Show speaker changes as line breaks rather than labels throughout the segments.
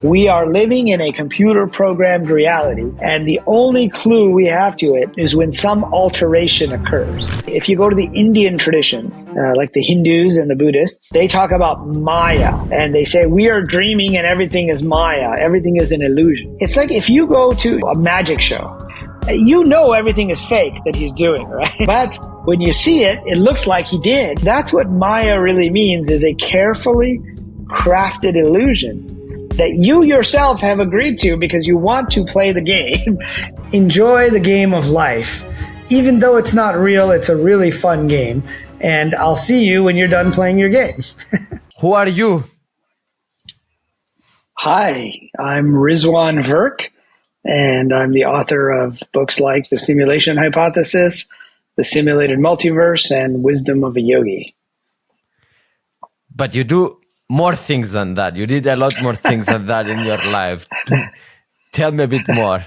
We are living in a computer-programmed reality, and the only clue we have to it is when some alteration occurs. If you go to the Indian traditions, like the Hindus and the Buddhists, they talk about Maya, and they say we are dreaming and everything is Maya, everything is an illusion. It's like if you go to a magic show, you know everything is fake that he's doing, right? But when you see it, it looks like he did. That's what Maya really means, is a carefully crafted illusion that you yourself have agreed to because you want to play the game. Enjoy the game of life. Even though it's not real, it's a really fun game. And I'll see you when you're done playing your game.
Who are you?
Hi, I'm Rizwan Virk, and I'm the author of books like The Simulation Hypothesis, The Simulated Multiverse, and Wisdom of a Yogi.
But you do more things than that. You did a lot more things than that in your life. Tell me a bit more.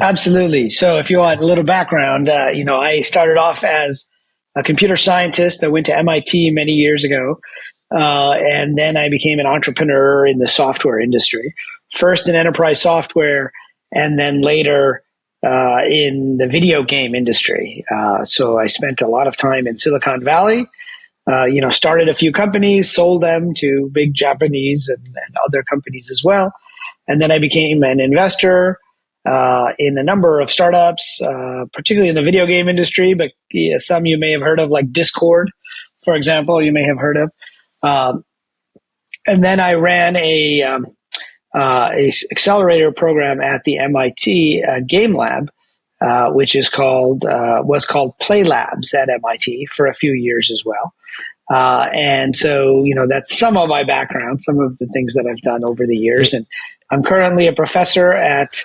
Absolutely. So if you want a little background, I started off as a computer scientist. I went to MIT many years ago. And then I became an entrepreneur in the software industry, first in enterprise software, and then later in the video game industry. So I spent a lot of time in Silicon Valley. Started a few companies, sold them to big Japanese and other companies as well. And then I became an investor in a number of startups, particularly in the video game industry, but some you may have heard of, like Discord, for example, you may have heard of. And then I ran a accelerator program at the MIT Game Lab, which was called Play Labs at MIT for a few years as well. And so, that's some of my background, some of the things that I've done over the years. And I'm currently a professor at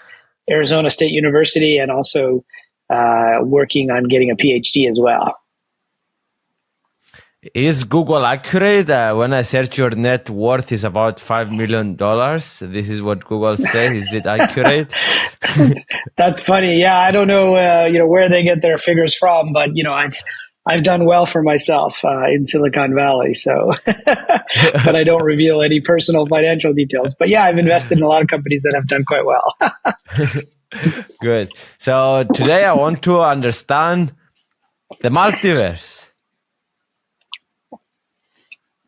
Arizona State University and also working on getting a PhD as well.
Is Google accurate? When I search your net worth is about $5 million. This is what Google says. Is it accurate?
That's funny. Yeah, I don't know, where they get their figures from, but I've done well for myself in Silicon Valley. So, but I don't reveal any personal financial details. But yeah, I've invested in a lot of companies that have done quite well.
Good. So today I want to understand the multiverse.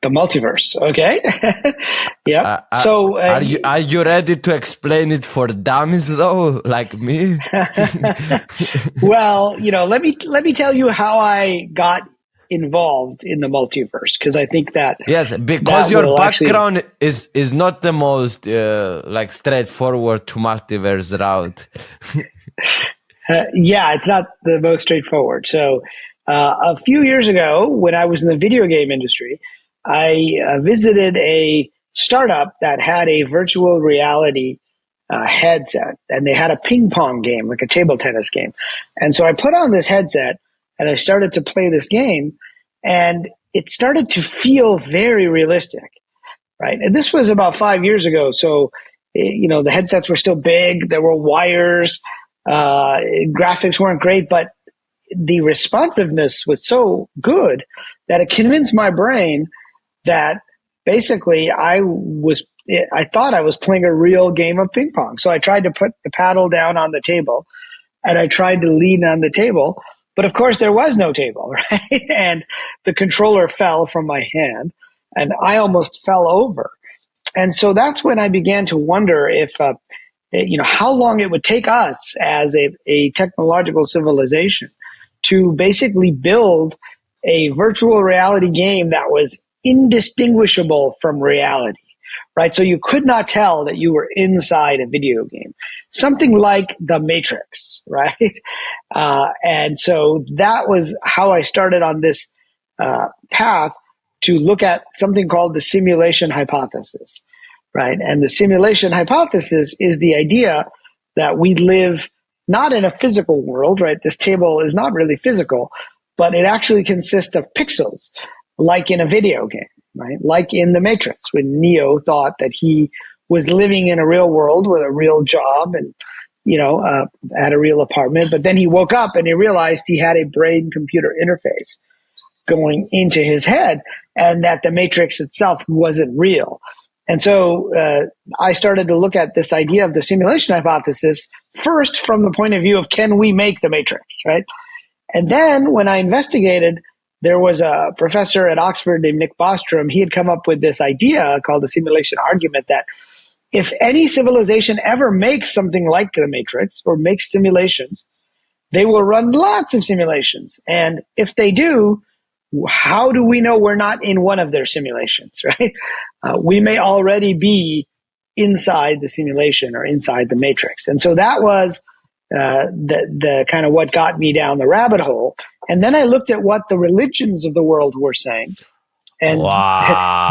The multiverse. Okay. Yeah.
Are you ready to explain it for dummies though, like me?
Well, let me tell you how I got involved in the multiverse, because I think that
yes, because your background is not the most straightforward to multiverse route.
Yeah, it's not the most straightforward. So, a few years ago, when I was in the video game industry, I visited a startup that had a virtual reality headset, and they had a ping pong game, like a table tennis game. And so I put on this headset and I started to play this game, and it started to feel very realistic, right? And this was about 5 years ago. So, the headsets were still big. There were wires. Graphics weren't great, but the responsiveness was so good that it convinced my brain that basically I thought I was playing a real game of ping pong. So I tried to put the paddle down on the table and I tried to lean on the table, but of course there was no table, right? And the controller fell from my hand and I almost fell over. And so that's when I began to wonder if, how long it would take us as a technological civilization to basically build a virtual reality game that was indistinguishable from reality, right? So you could not tell that you were inside a video game, something like The Matrix, right? And so that was how I started on this path to look at something called the simulation hypothesis, right? And the simulation hypothesis is the idea that we live not in a physical world, right? This table is not really physical, but it actually consists of pixels, like in a video game, right? Like in The Matrix, when Neo thought that he was living in a real world with a real job and, had a real apartment. But then he woke up and he realized he had a brain-computer interface going into his head and that The Matrix itself wasn't real. And so I started to look at this idea of the simulation hypothesis first from the point of view of, can we make the matrix, right? And then when I investigated, there was a professor at Oxford named Nick Bostrom. He had come up with this idea called the simulation argument that if any civilization ever makes something like the matrix or makes simulations, they will run lots of simulations. And if they do, how do we know we're not in one of their simulations, right? We may already be inside the simulation or inside the matrix. And so that was the kind of what got me down the rabbit hole. And then I looked at what the religions of the world were saying. And
Wow.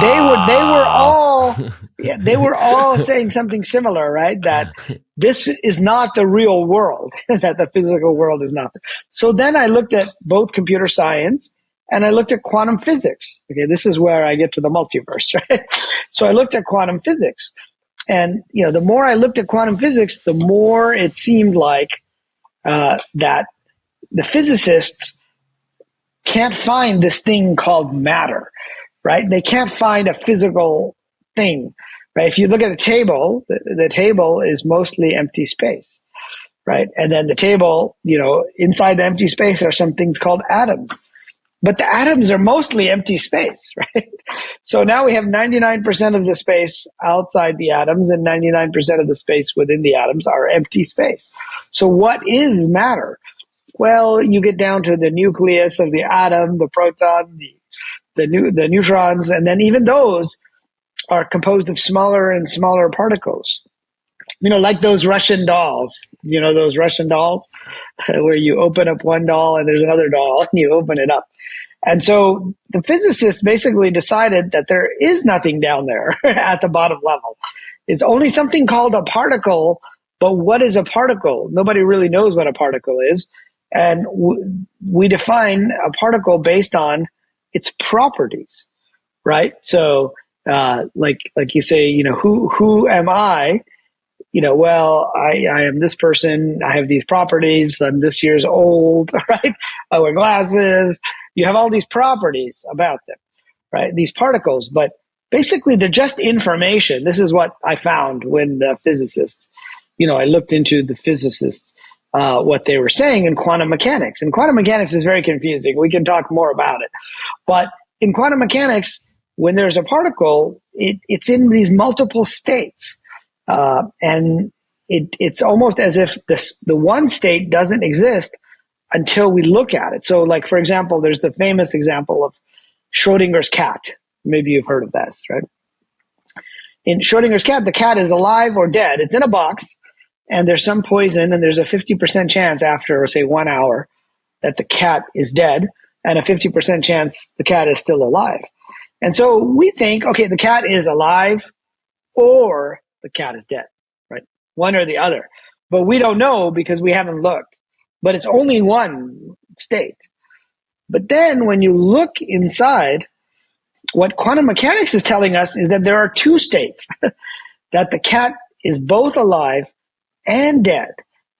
they were all saying something similar, right? That this is not the real world, that the physical world is not. So then I looked at both computer science and I looked at quantum physics. Okay, this is where I get to the multiverse, right? So I looked at quantum physics. And, the more I looked at quantum physics, the more it seemed like that the physicists can't find this thing called matter, right? They can't find a physical thing, right? If you look at the table, the table is mostly empty space, right? And then the table, inside the empty space are some things called atoms. But the atoms are mostly empty space, right? So now we have 99% of the space outside the atoms and 99% of the space within the atoms are empty space. So what is matter? Well, you get down to the nucleus of the atom, the proton, the neutrons, and then even those are composed of smaller and smaller particles. Like those Russian dolls. Those Russian dolls where you open up one doll and there's another doll and you open it up. And so the physicists basically decided that there is nothing down there at the bottom level. It's only something called a particle, but what is a particle? Nobody really knows what a particle is. And we define a particle based on its properties, right? So, like you say, who am I? Well, I am this person. I have these properties. I'm this year's old, right? I wear glasses. You have all these properties about them, right? These particles, but basically they're just information. This is what I found when the physicists, I looked into the physicists, what they were saying in quantum mechanics. And quantum mechanics is very confusing. We can talk more about it. But in quantum mechanics, when there's a particle, it's in these multiple states. And it's almost as if the one state doesn't exist until we look at it. So, like, for example, there's the famous example of Schrodinger's cat. Maybe you've heard of this, right? In Schrodinger's cat, the cat is alive or dead. It's in a box, and there's some poison, and there's a 50% chance after, say, 1 hour that the cat is dead, and a 50% chance the cat is still alive. And so we think, okay, the cat is alive or the cat is dead, right? One or the other. But we don't know because we haven't looked. But it's only one state. But then when you look inside, what quantum mechanics is telling us is that there are two states, that the cat is both alive and dead.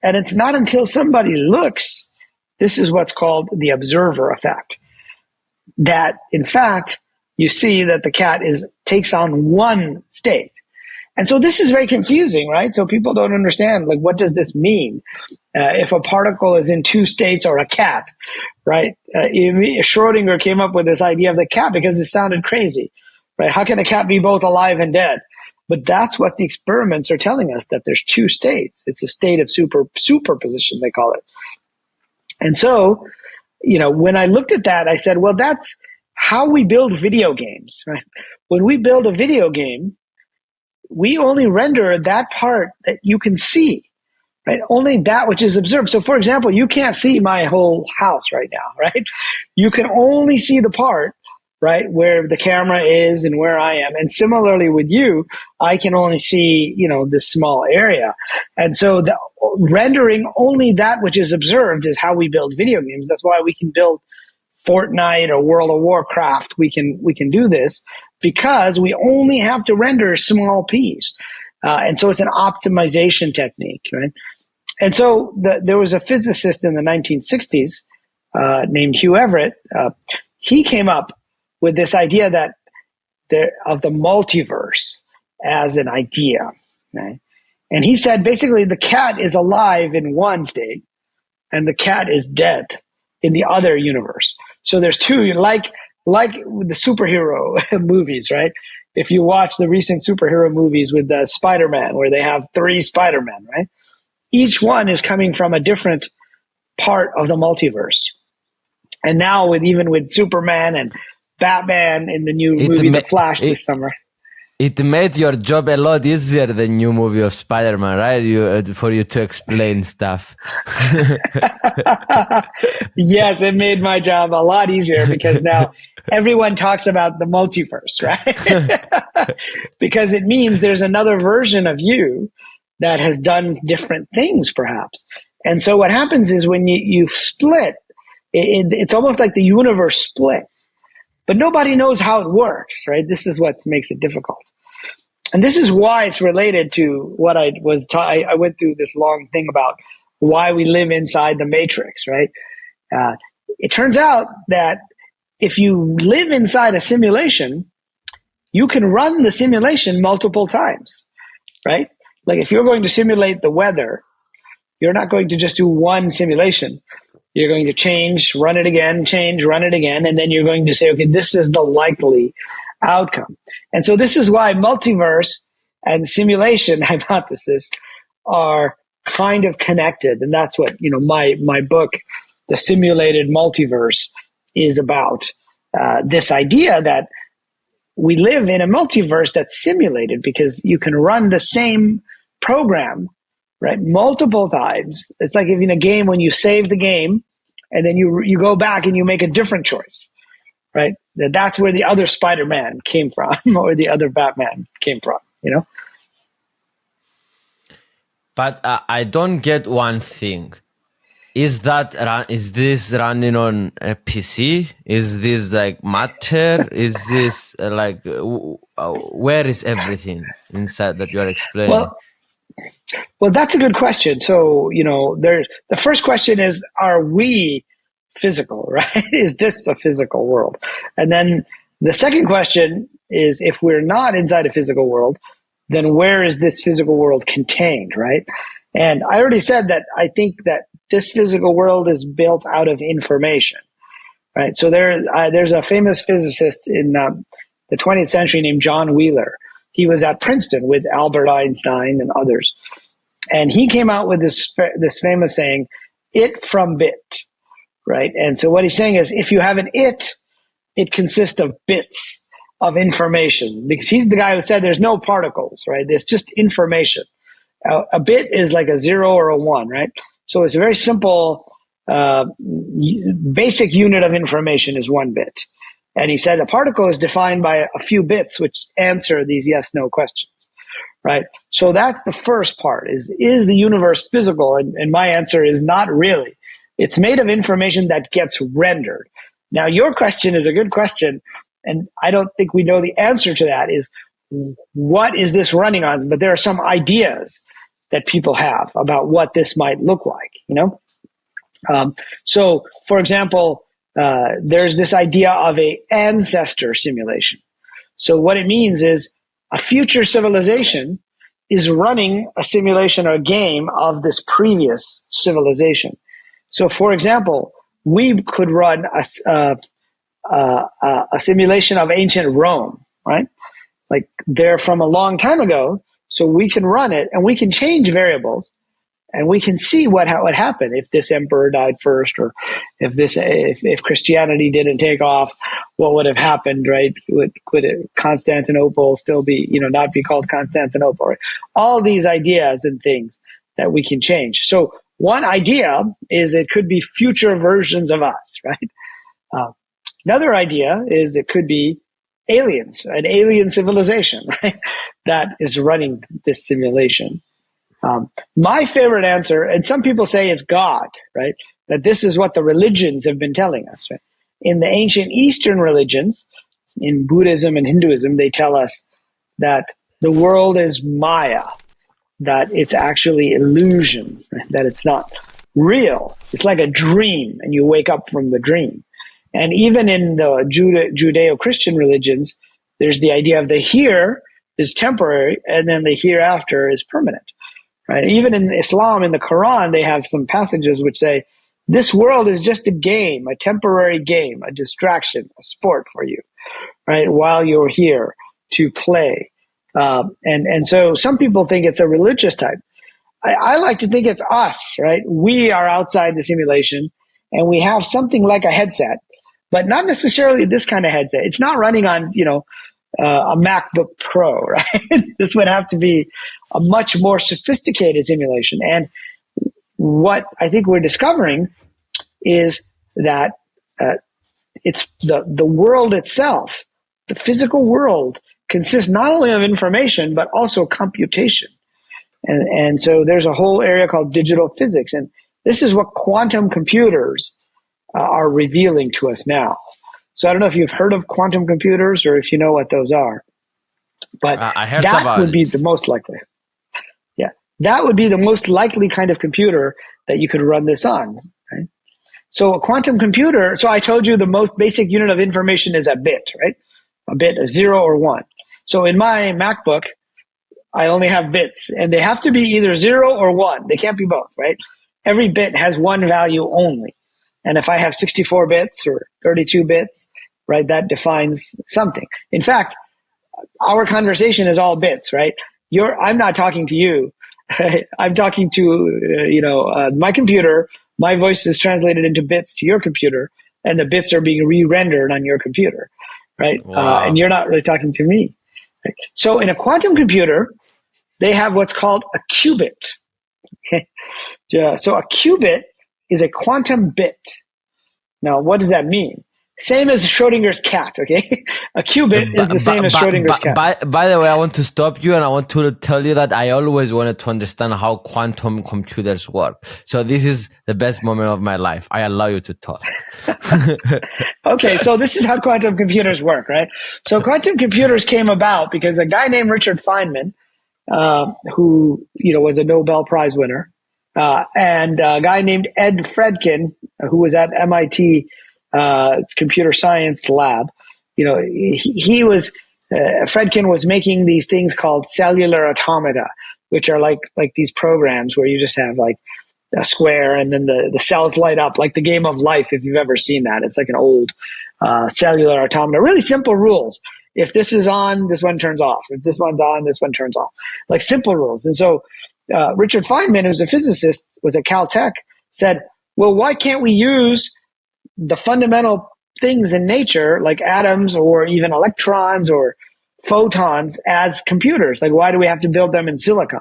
And it's not until somebody looks, this is what's called the observer effect, that in fact, you see that the cat takes on one state. And so this is very confusing, right? So people don't understand, like, what does this mean? If a particle is in two states or a cat, right? Schrodinger came up with this idea of the cat because it sounded crazy, right? How can a cat be both alive and dead? But that's what the experiments are telling us, that there's two states. It's a state of superposition, they call it. And so, when I looked at that, I said, well, that's how we build video games, right? When we build a video game, we only render that part that you can see, right? Only that which is observed. So, for example, you can't see my whole house right now, right? You can only see the part, right, where the camera is and where I am. And similarly with you, I can only see, this small area. And so the rendering only that which is observed is how we build video games. That's why we can build Fortnite or World of Warcraft. We can do this because we only have to render a small piece. And so it's an optimization technique, right? And so there was a physicist in the 1960s named Hugh Everett. He came up with this idea of the multiverse. as an idea. Right? And he said basically the cat is alive in one state and the cat is dead in the other universe. So there's two, like the superhero movies, right? If you watch the recent superhero movies with Spider-Man, where they have 3 Spider-Men, right? Each one is coming from a different part of the multiverse. And now even with Superman and Batman in the new movie The Flash this summer.
It made your job a lot easier, the new movie of Spider-Man, right? For you to explain stuff.
Yes, it made my job a lot easier because now everyone talks about the multiverse, right? Because it means there's another version of you that has done different things, perhaps. And so what happens is when you split, it's almost like the universe splits. But nobody knows how it works, right? This is what makes it difficult. And this is why it's related to what I was I went through this long thing about why we live inside the matrix, right? It turns out that if you live inside a simulation, you can run the simulation multiple times, right? Like if you're going to simulate the weather, you're not going to just do one simulation. You're going to change, run it again, change, run it again, and then you're going to say, okay, this is the likely outcome. And so this is why multiverse and simulation hypothesis are kind of connected. And that's what, my book, The Simulated Multiverse, is about. This idea that we live in a multiverse that's simulated because you can run the same program, right, multiple times. It's like in a game when you save the game and then you go back and you make a different choice, right? That's where the other Spider-Man came from or the other Batman came from,
But I don't get one thing. Is this running on a PC? Is this like matter? Is this where is everything inside that you're explaining?
Well, that's a good question. So, the first question is, are we physical, right? Is this a physical world? And then the second question is, if we're not inside a physical world, then where is this physical world contained, right? And I already said that I think that this physical world is built out of information, right? So there's a famous physicist in the 20th century named John Wheeler. He was at Princeton with Albert Einstein and others. And he came out with this famous saying, it from bit, right? And so what he's saying is, if you have an it consists of bits of information, because he's the guy who said there's no particles, right? There's just information. A bit is like a 0 or a 1, right? So it's a very simple, basic unit of information is 1 bit. And he said a particle is defined by a few bits which answer these yes-no questions, right? So that's the first part, is the universe physical? And my answer is not really. It's made of information that gets rendered. Now, your question is a good question, and I don't think we know the answer to that, is what is this running on? But there are some ideas that people have about what this might look like, So, for example, there's this idea of a ancestor simulation. So what it means is a future civilization is running a simulation or a game of this previous civilization. So, for example, we could run a simulation of ancient Rome, right? Like they're from a long time ago, so we can run it and we can change variables. And we can see what would happen if this emperor died first, or if Christianity didn't take off, what would have happened, right? Could Constantinople still be, not be called Constantinople? Right? All these ideas and things that we can change. So one idea is it could be future versions of us, right? Another idea is it could be aliens, an alien civilization, right? That is running this simulation. My favorite answer, and some people say it's God, right? That this is what the religions have been telling us, right? In the ancient Eastern religions, in Buddhism and Hinduism, they tell us that the world is Maya, that it's actually illusion, right? That it's not real. It's like a dream, and you wake up from the dream. And even in the Judeo-Christian religions, there's the idea of the here is temporary, and then the hereafter is permanent. Right? Even in Islam, in the Quran, they have some passages which say, this world is just a game, a temporary game, a distraction, a sport for you, right? While you're here to play. And so some people think it's a religious type. I like to think it's us, right? We are outside the simulation and we have something like a headset, but not necessarily this kind of headset. It's not running on, a MacBook Pro, right? This would have to be a much more sophisticated simulation. And what I think we're discovering is that it's the world itself, the physical world, consists not only of information, but also computation. And so there's a whole area called digital physics. And this is what quantum computers are revealing to us now. So I don't know if you've heard of quantum computers or if you know what those are. But
I heard
that
about
would be
it.
the most likely. Yeah. That would be the most likely kind of computer that you could run this on. Right? So a quantum computer, so I told you the most basic unit of information is a bit, right? A bit, a 0 or 1. So in my MacBook, I only have bits, and they have to be either 0 or 1. They can't be both, right? Every bit has one value only. And if I have 64 bits or 32 bits, right, that defines something. In fact, our conversation is all bits, right? I'm not talking to you. Right? I'm talking to, my computer. My voice is translated into bits to your computer, and the bits are being re-rendered on your computer, right?
Wow.
And you're not really talking to me. Right? So in a quantum computer, they have what's called a qubit. So a qubit is a quantum bit. Now, what does that mean? Same as Schrodinger's cat, okay? A qubit is the same as Schrodinger's cat.
By the way, I want to stop you and I want to tell you that I always wanted to understand how quantum computers work. So this is the best moment of my life. I allow you to talk.
Okay, so this is how quantum computers work, right? So quantum computers came about because a guy named Richard Feynman, who was a Nobel Prize winner, and a guy named Ed Fredkin, who was at MIT computer science lab. Fredkin was making these things called cellular automata, which are like these programs where you just have like a square and then the cells light up, like the game of life, if you've ever seen that. It's like an old cellular automata. Really simple rules. If this is on, this one turns off. If this one's on, this one turns off. Like simple rules. And so Richard Feynman, who's a physicist, was at Caltech, said, well, why can't we use the fundamental things in nature, like atoms or even electrons or photons, as computers? Like, why do we have to build them in silicon,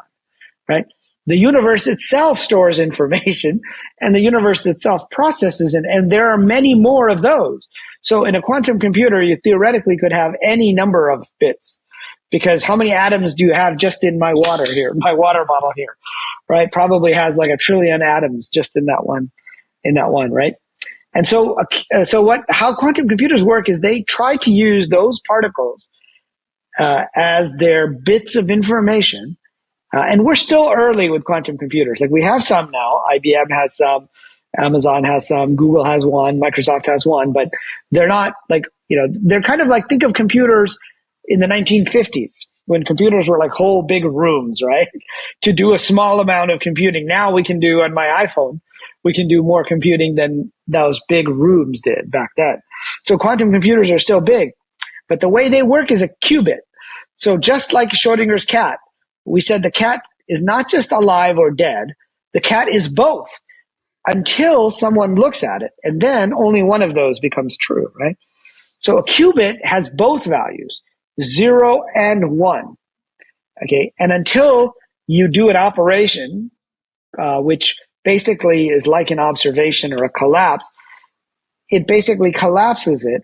right? The universe itself stores information, and the universe itself processes it, and there are many more of those. So in a quantum computer, you theoretically could have any number of bits, because how many atoms do you have just in my water here, my water bottle here, right? Probably has like 1 trillion atoms just in that one, right? And so, how quantum computers work is they try to use those particles as their bits of information. And we're still early with quantum computers. Like, we have some now. IBM has some, Amazon has some, Google has one, Microsoft has one, but they're not like, they're kind of like, think of computers in the 1950s when computers were like whole big rooms, right? To do a small amount of computing. Now we can do on my iPhone, we can do more computing than those big rooms did back then. So quantum computers are still big, but the way they work is a qubit. So just like Schrodinger's cat, we said the cat is not just alive or dead. The cat is both until someone looks at it, and then only one of those becomes true, right? So a qubit has both values, 0 and 1. Okay, and until you do an operation, which basically is like an observation or a collapse, it basically collapses it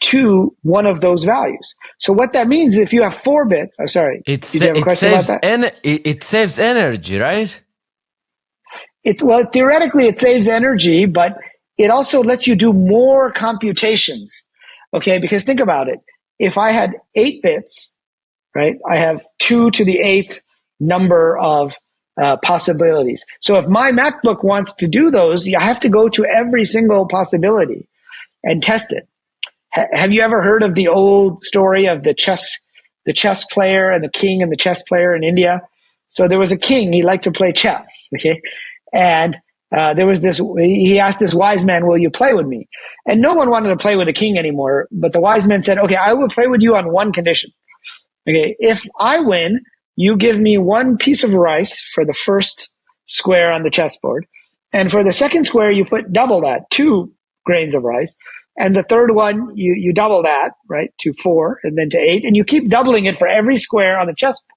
to one of those values. So what that means, if you have 4 bits, sorry, did you have a question about that?
It saves energy, right?
Well, theoretically it saves energy, but it also lets you do more computations. Okay, because think about it. If I had 8 bits, right, I have 2 to the 8th number of possibilities. So if my MacBook wants to do those, you have to go to every single possibility and test it. Have you ever heard of the old story of the chess the chess player and the king and the chess player in India. So there was a king, he liked to play chess, okay? And there was this, he asked this wise man, will you play with me? And no one wanted to play with the king anymore, but the wise man said, okay, I will play with you on one condition. Okay, if I win, you give me one piece of rice for the first square on the chessboard. And for the second square, you put double that, 2 grains of rice. And the third one, you double that, right, to 4 and then to 8. And you keep doubling it for every square on the chessboard.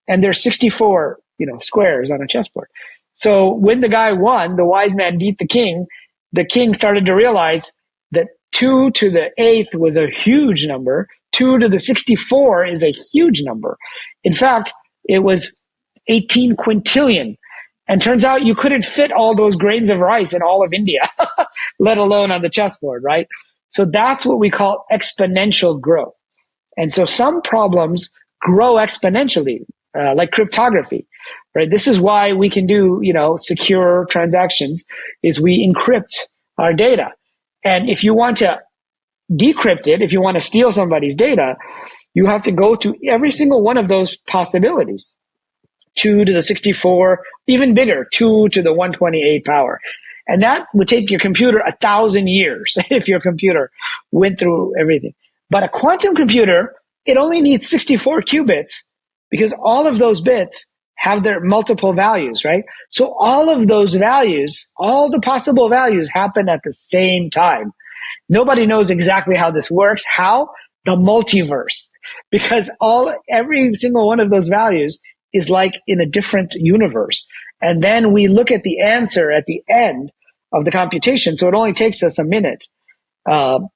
And there's 64, squares on a chessboard. So when the guy won, the wise man beat the king started to realize that 2 to the 8th was a huge number. 2 to the 64 is a huge number. In fact, it was 18 quintillion. And turns out you couldn't fit all those grains of rice in all of India, let alone on the chessboard, right? So that's what we call exponential growth. And so some problems grow exponentially, like cryptography, right? This is why we can do, secure transactions, is we encrypt our data. And if you want to decrypt it, if you want to steal somebody's data, you have to go to every single one of those possibilities. 2 to the 64, even bigger, 2 to the 128 power. And that would take your computer 1,000 years if your computer went through everything. But a quantum computer, it only needs 64 qubits because all of those bits have their multiple values, right? So all of those values, all the possible values happen at the same time. Nobody knows exactly how this works. How? The multiverse. Because every single one of those values is like in a different universe. And then we look at the answer at the end of the computation. So it only takes us a minute. And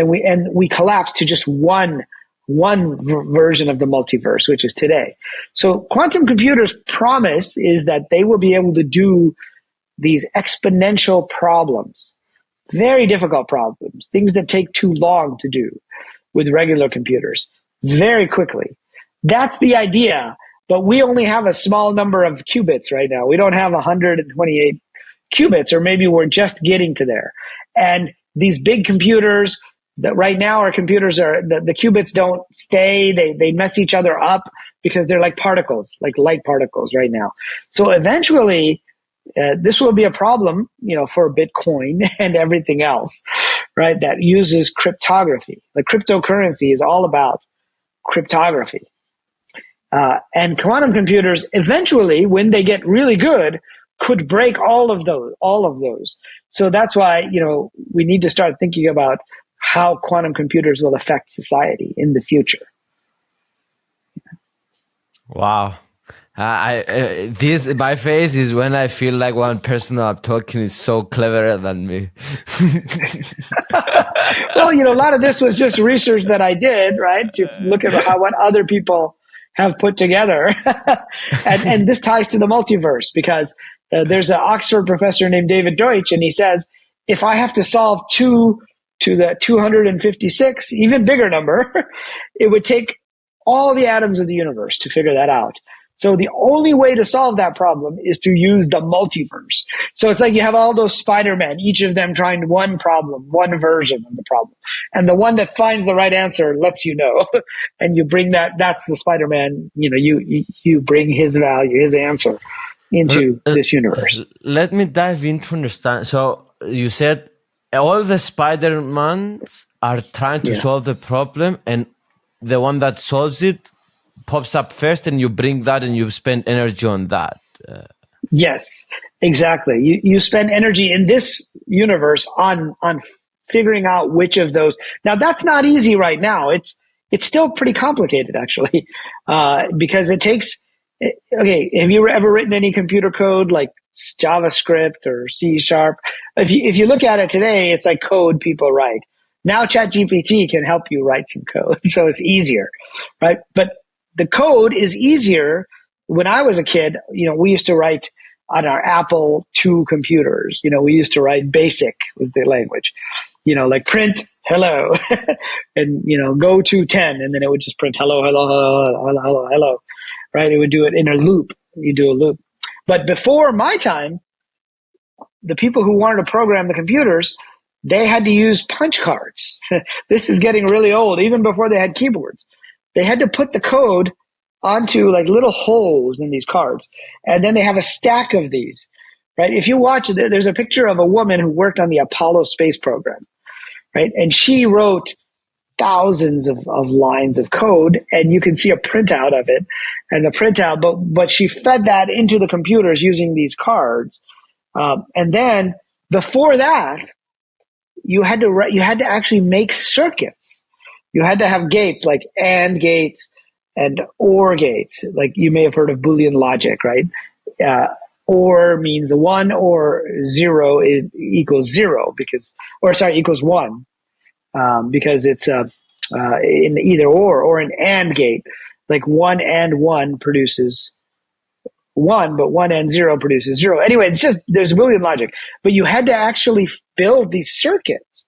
we collapse to just one version of the multiverse, which is today. So quantum computers' promise is that they will be able to do these exponential problems, very difficult problems, things that take too long to do with regular computers, very quickly. That's the idea. But we only have a small number of qubits right now. We don't have 128 qubits, or maybe we're just getting to there. And these big computers that right now our computers the qubits don't stay. They mess each other up because they're like particles, like light particles right now. So eventually, this will be a problem, for Bitcoin and everything else, right? That uses cryptography. Like cryptocurrency is all about cryptography. And quantum computers eventually, when they get really good, could break all of those. So that's why, we need to start thinking about how quantum computers will affect society in the future.
Wow. My face is when I feel like one person I'm talking is so cleverer than me.
Well, a lot of this was just research that I did, right? To look at what other people have put together. and this ties to the multiverse because there's an Oxford professor named David Deutsch, and he says, if I have to solve 2 to the 256, even bigger number, it would take all the atoms of the universe to figure that out. So the only way to solve that problem is to use the multiverse. So it's like you have all those Spider-Men, each of them trying one problem, one version of the problem. And the one that finds the right answer lets you know. And you bring that's the Spider-Man, you bring his value, his answer into this universe.
Let me dive in to understand. So you said all the Spider-Mans are trying to solve the problem, and the one that solves it pops up first, and you bring that and you spend energy on that.
Yes, exactly. You spend energy in this universe on figuring out which of those. Now that's not easy right now. It's still pretty complicated actually, because it takes. Okay, have you ever written any computer code like JavaScript or C#? If you look at it today, it's like code people write. Now ChatGPT can help you write some code, so it's easier, right? But the code is easier. When I was a kid, we used to write on our Apple II computers. We used to write BASIC was the language, like print hello and, go to 10. And then it would just print hello, hello, hello, hello, hello, hello, right? It would do it in a loop. You do a loop. But before my time, the people who wanted to program the computers, they had to use punch cards. This is getting really old, even before they had keyboards. They had to put the code onto like little holes in these cards. And then they have a stack of these, right? If you watch, there's a picture of a woman who worked on the Apollo space program, right? And she wrote thousands of lines of code, and you can see a printout of it and the printout, but she fed that into the computers using these cards. And then before that, you had to actually make circuits. You had to have gates like AND gates and OR gates. Like you may have heard of Boolean logic, right? OR means 1 or 0 equals 0 equals 1 because it's in either or an AND gate. Like 1 and 1 produces 1, but 1 and 0 produces 0. Anyway, it's just there's Boolean logic. But you had to actually build these circuits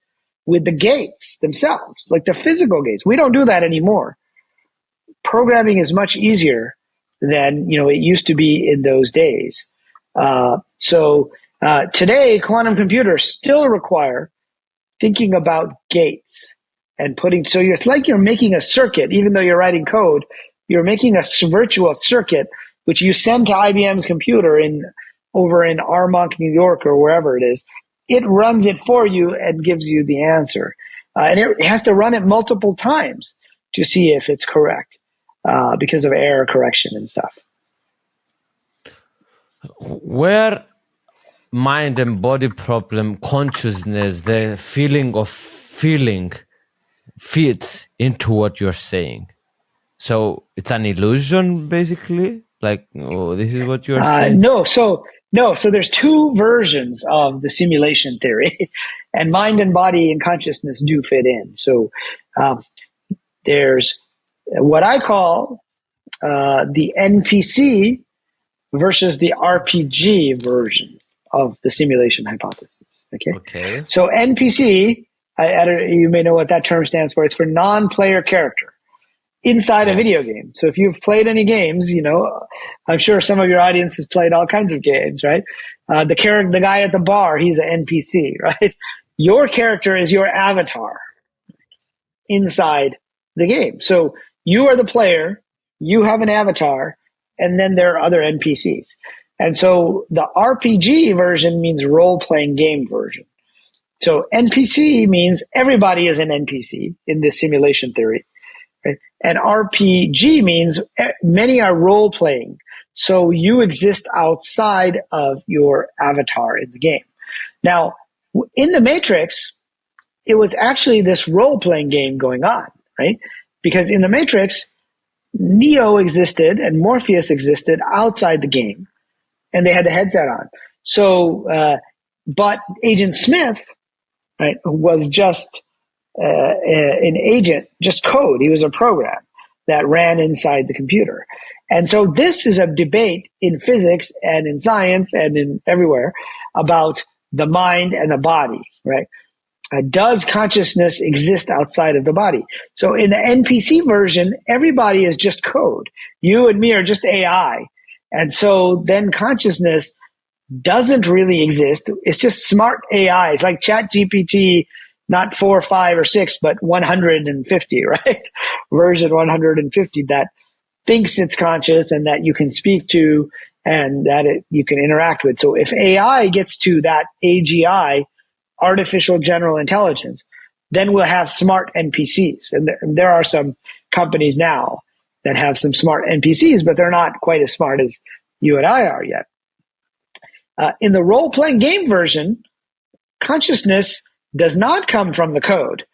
with the gates themselves, like the physical gates. We don't do that anymore. Programming is much easier than it used to be in those days. So today, quantum computers still require thinking about gates and so you're making a circuit, even though you're writing code, you're making a virtual circuit, which you send to IBM's computer over in Armonk, New York, or wherever it is. It runs it for you and gives you the answer. And it has to run it multiple times to see if it's correct because of error correction and stuff.
Where mind and body problem, consciousness, the feeling of feeling fits into what you're saying. So it's an illusion, basically? Like, this is what you're saying?
No, so there's two versions of the simulation theory, and mind and body and consciousness do fit in. So there's what I call the NPC versus the RPG version of the simulation hypothesis. Okay. So NPC, you may know what that term stands for. It's for non-player character inside a video game. So if you've played any games, I'm sure some of your audience has played all kinds of games, right? The guy at the bar, he's an NPC, right? Your character is your avatar inside the game. So you are the player, you have an avatar, and then there are other NPCs. And so the RPG version means role-playing game version. So NPC means everybody is an NPC in this simulation theory. Right? And RPG means many are role-playing. So you exist outside of your avatar in the game. Now, in the Matrix, it was actually this role-playing game going on, right? Because in the Matrix, Neo existed and Morpheus existed outside the game, and they had the headset on. So, but Agent Smith, right, was just an agent, just code. He was a program that ran inside the computer. And so this is a debate in physics and in science and in everywhere about the mind and the body, right? Does consciousness exist outside of the body? So in the NPC version, everybody is just code. You and me are just AI. And so then consciousness doesn't really exist. It's just smart AI. It's like ChatGPT, not 4, 5, or 6, but 150, right? Version 150 that thinks it's conscious and that you can speak to and that you can interact with. So if AI gets to that AGI, artificial general intelligence, then we'll have smart NPCs. And there are some companies now that have some smart NPCs, but they're not quite as smart as you and I are yet. In the role-playing game version, consciousness does not come from the code.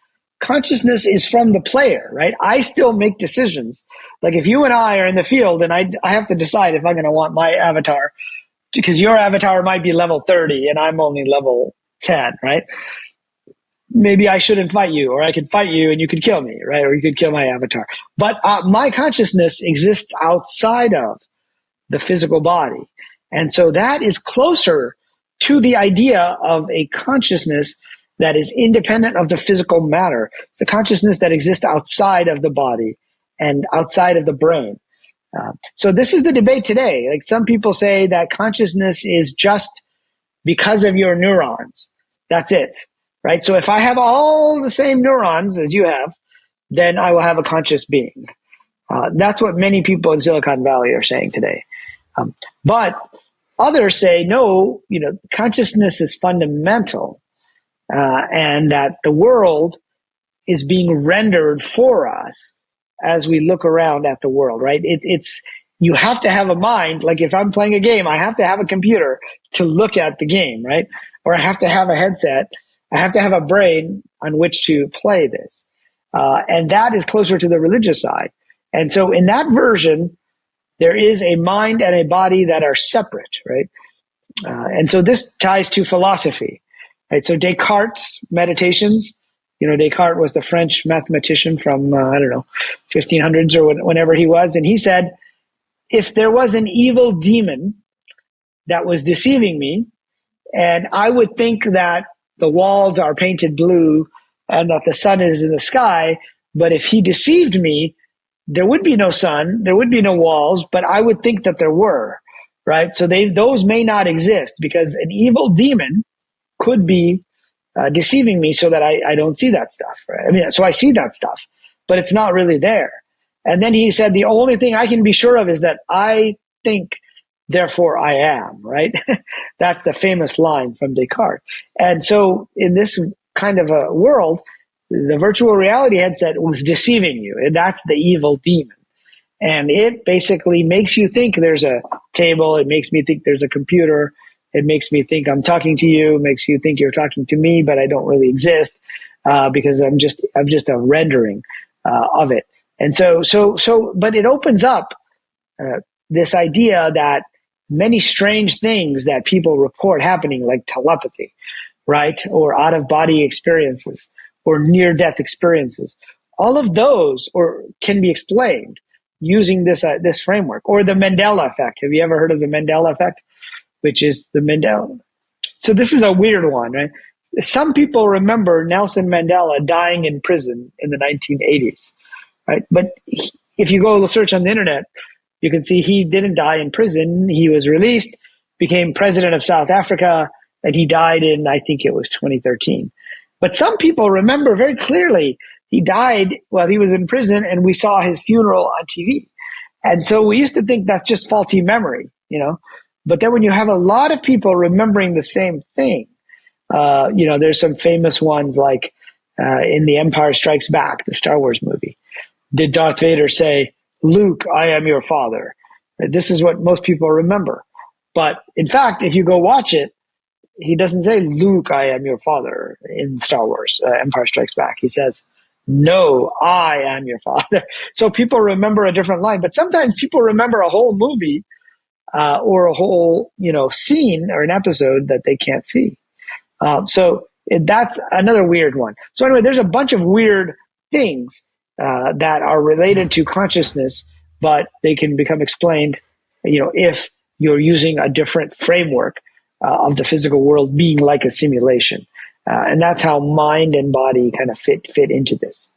Consciousness is from the player, right? I still make decisions. Like if you and I are in the field and I have to decide if I'm going to want my avatar, because your avatar might be level 30 and I'm only level 10, right? Maybe I shouldn't fight you, or I could fight you and you could kill me, right? Or you could kill my avatar. But my consciousness exists outside of the physical body. And so that is closer to the idea of a consciousness that is independent of the physical matter. It's a consciousness that exists outside of the body and outside of the brain. So this is the debate today. Like some people say that consciousness is just because of your neurons. That's it, right? So if I have all the same neurons as you have, then I will have a conscious being. That's what many people in Silicon Valley are saying today. But others say, no, consciousness is fundamental, and that the world is being rendered for us as we look around at the world, right? It's you have to have a mind. Like if I'm playing a game, I have to have a computer to look at the game, right? Or I have to have a headset. I have to have a brain on which to play this. And that is closer to the religious side. And so in that version, there is a mind and a body that are separate, right? And so this ties to philosophy, right? So Descartes' meditations, Descartes was the French mathematician from, 1500s or whenever he was. And he said, if there was an evil demon that was deceiving me, and I would think that the walls are painted blue and that the sun is in the sky, but if he deceived me, there would be no sun, there would be no walls, but I would think that there were, right? So those may not exist because an evil demon could be deceiving me so that I don't see that stuff, right? I mean, so I see that stuff, but it's not really there. And then he said, the only thing I can be sure of is that I think, therefore I am, right? That's the famous line from Descartes. And so in this kind of a world, the virtual reality headset was deceiving you. And that's the evil demon. And it basically makes you think there's a table. It makes me think there's a computer. It makes me think I'm talking to you. It makes you think you're talking to me, but I don't really exist because I'm just a rendering of it. And so, but it opens up this idea that many strange things that people report happening, like telepathy, right, or out of body experiences, or near death experiences, all of those can be explained using this framework, or the Mandela effect. Have you ever heard of the Mandela effect? Which is the Mandela. So this is a weird one, right? Some people remember Nelson Mandela dying in prison in the 1980s, right? But if you go search on the internet, you can see he didn't die in prison. He was released, became president of South Africa, and he died in, I think it was 2013. But some people remember very clearly he died while he was in prison, and we saw his funeral on TV. And so we used to think that's just faulty memory, But then when you have a lot of people remembering the same thing, there's some famous ones like in The Empire Strikes Back, the Star Wars movie. Did Darth Vader say, Luke, I am your father? This is what most people remember. But in fact, if you go watch it, he doesn't say, Luke, I am your father in Star Wars, Empire Strikes Back. He says, no, I am your father. So people remember a different line. But sometimes people remember a whole movie or a whole, scene or an episode that they can't see. So that's another weird one. So anyway, there's a bunch of weird things that are related to consciousness, but they can become explained, if you're using a different framework of the physical world being like a simulation. And that's how mind and body kind of fit into this.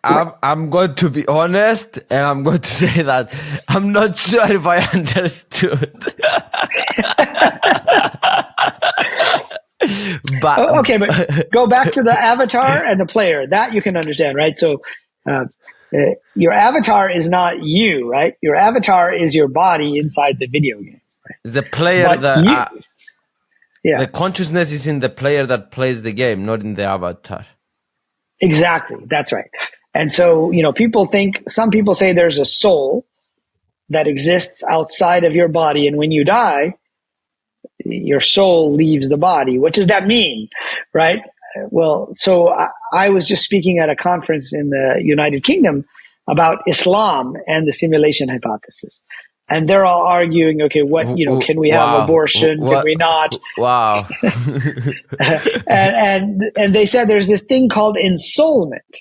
I'm going to be honest, and I'm going to say that I'm not sure if I understood. But
okay, but go back to the avatar and the player. That you can understand, right? So your avatar is not you, right? Your avatar is your body inside the video game. Right?
The player, the consciousness is in the player that plays the game, not in the avatar.
Exactly, that's right. And so, some people say there's a soul that exists outside of your body, and when you die, your soul leaves the body. What does that mean, right? Well, so I was just speaking at a conference in the United Kingdom about Islam and the simulation hypothesis. And they're all arguing, okay, can we have abortion? Can we not?
Wow.
and they said there's this thing called ensoulment.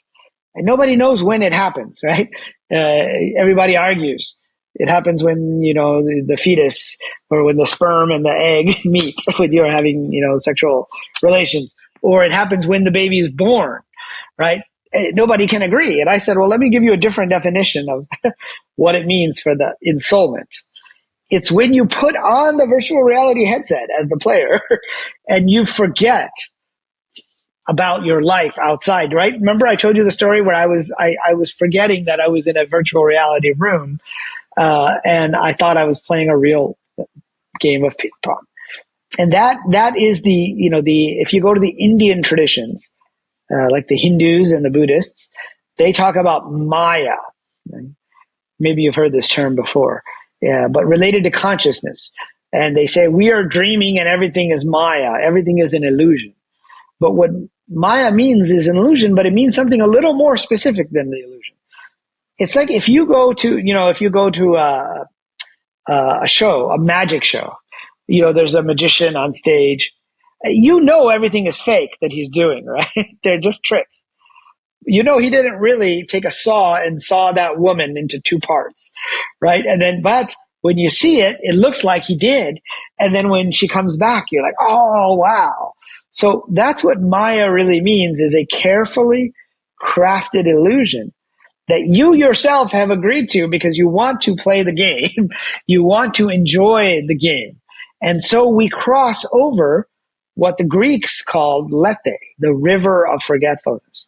And nobody knows when it happens, right? Everybody argues. It happens when, the fetus or when the sperm and the egg meet when you're having, sexual relations. Or it happens when the baby is born, right? Nobody can agree. And I said, well, let me give you a different definition of what it means for the ensoulment. It's when you put on the virtual reality headset as the player and you forget about your life outside, right? Remember I told you the story where I was forgetting that I was in a virtual reality room, and I thought I was playing a real game of ping pong. And that is if you go to the Indian traditions, like the Hindus and the Buddhists, they talk about Maya. Maybe you've heard this term before, yeah, but related to consciousness. And they say we are dreaming and everything is Maya, everything is an illusion. But what Maya means is an illusion, but it means something a little more specific than the illusion. It's like if you go to a show, a magic show, there's a magician on stage. Everything is fake that he's doing, right? They're just tricks. He didn't really take a saw and saw that woman into two parts, right? But when you see it, it looks like he did. And then when she comes back, you're like, oh, wow. So that's what Maya really means, is a carefully crafted illusion that you yourself have agreed to because you want to play the game. You want to enjoy the game. And so we cross over what the Greeks called Lethe, the river of forgetfulness.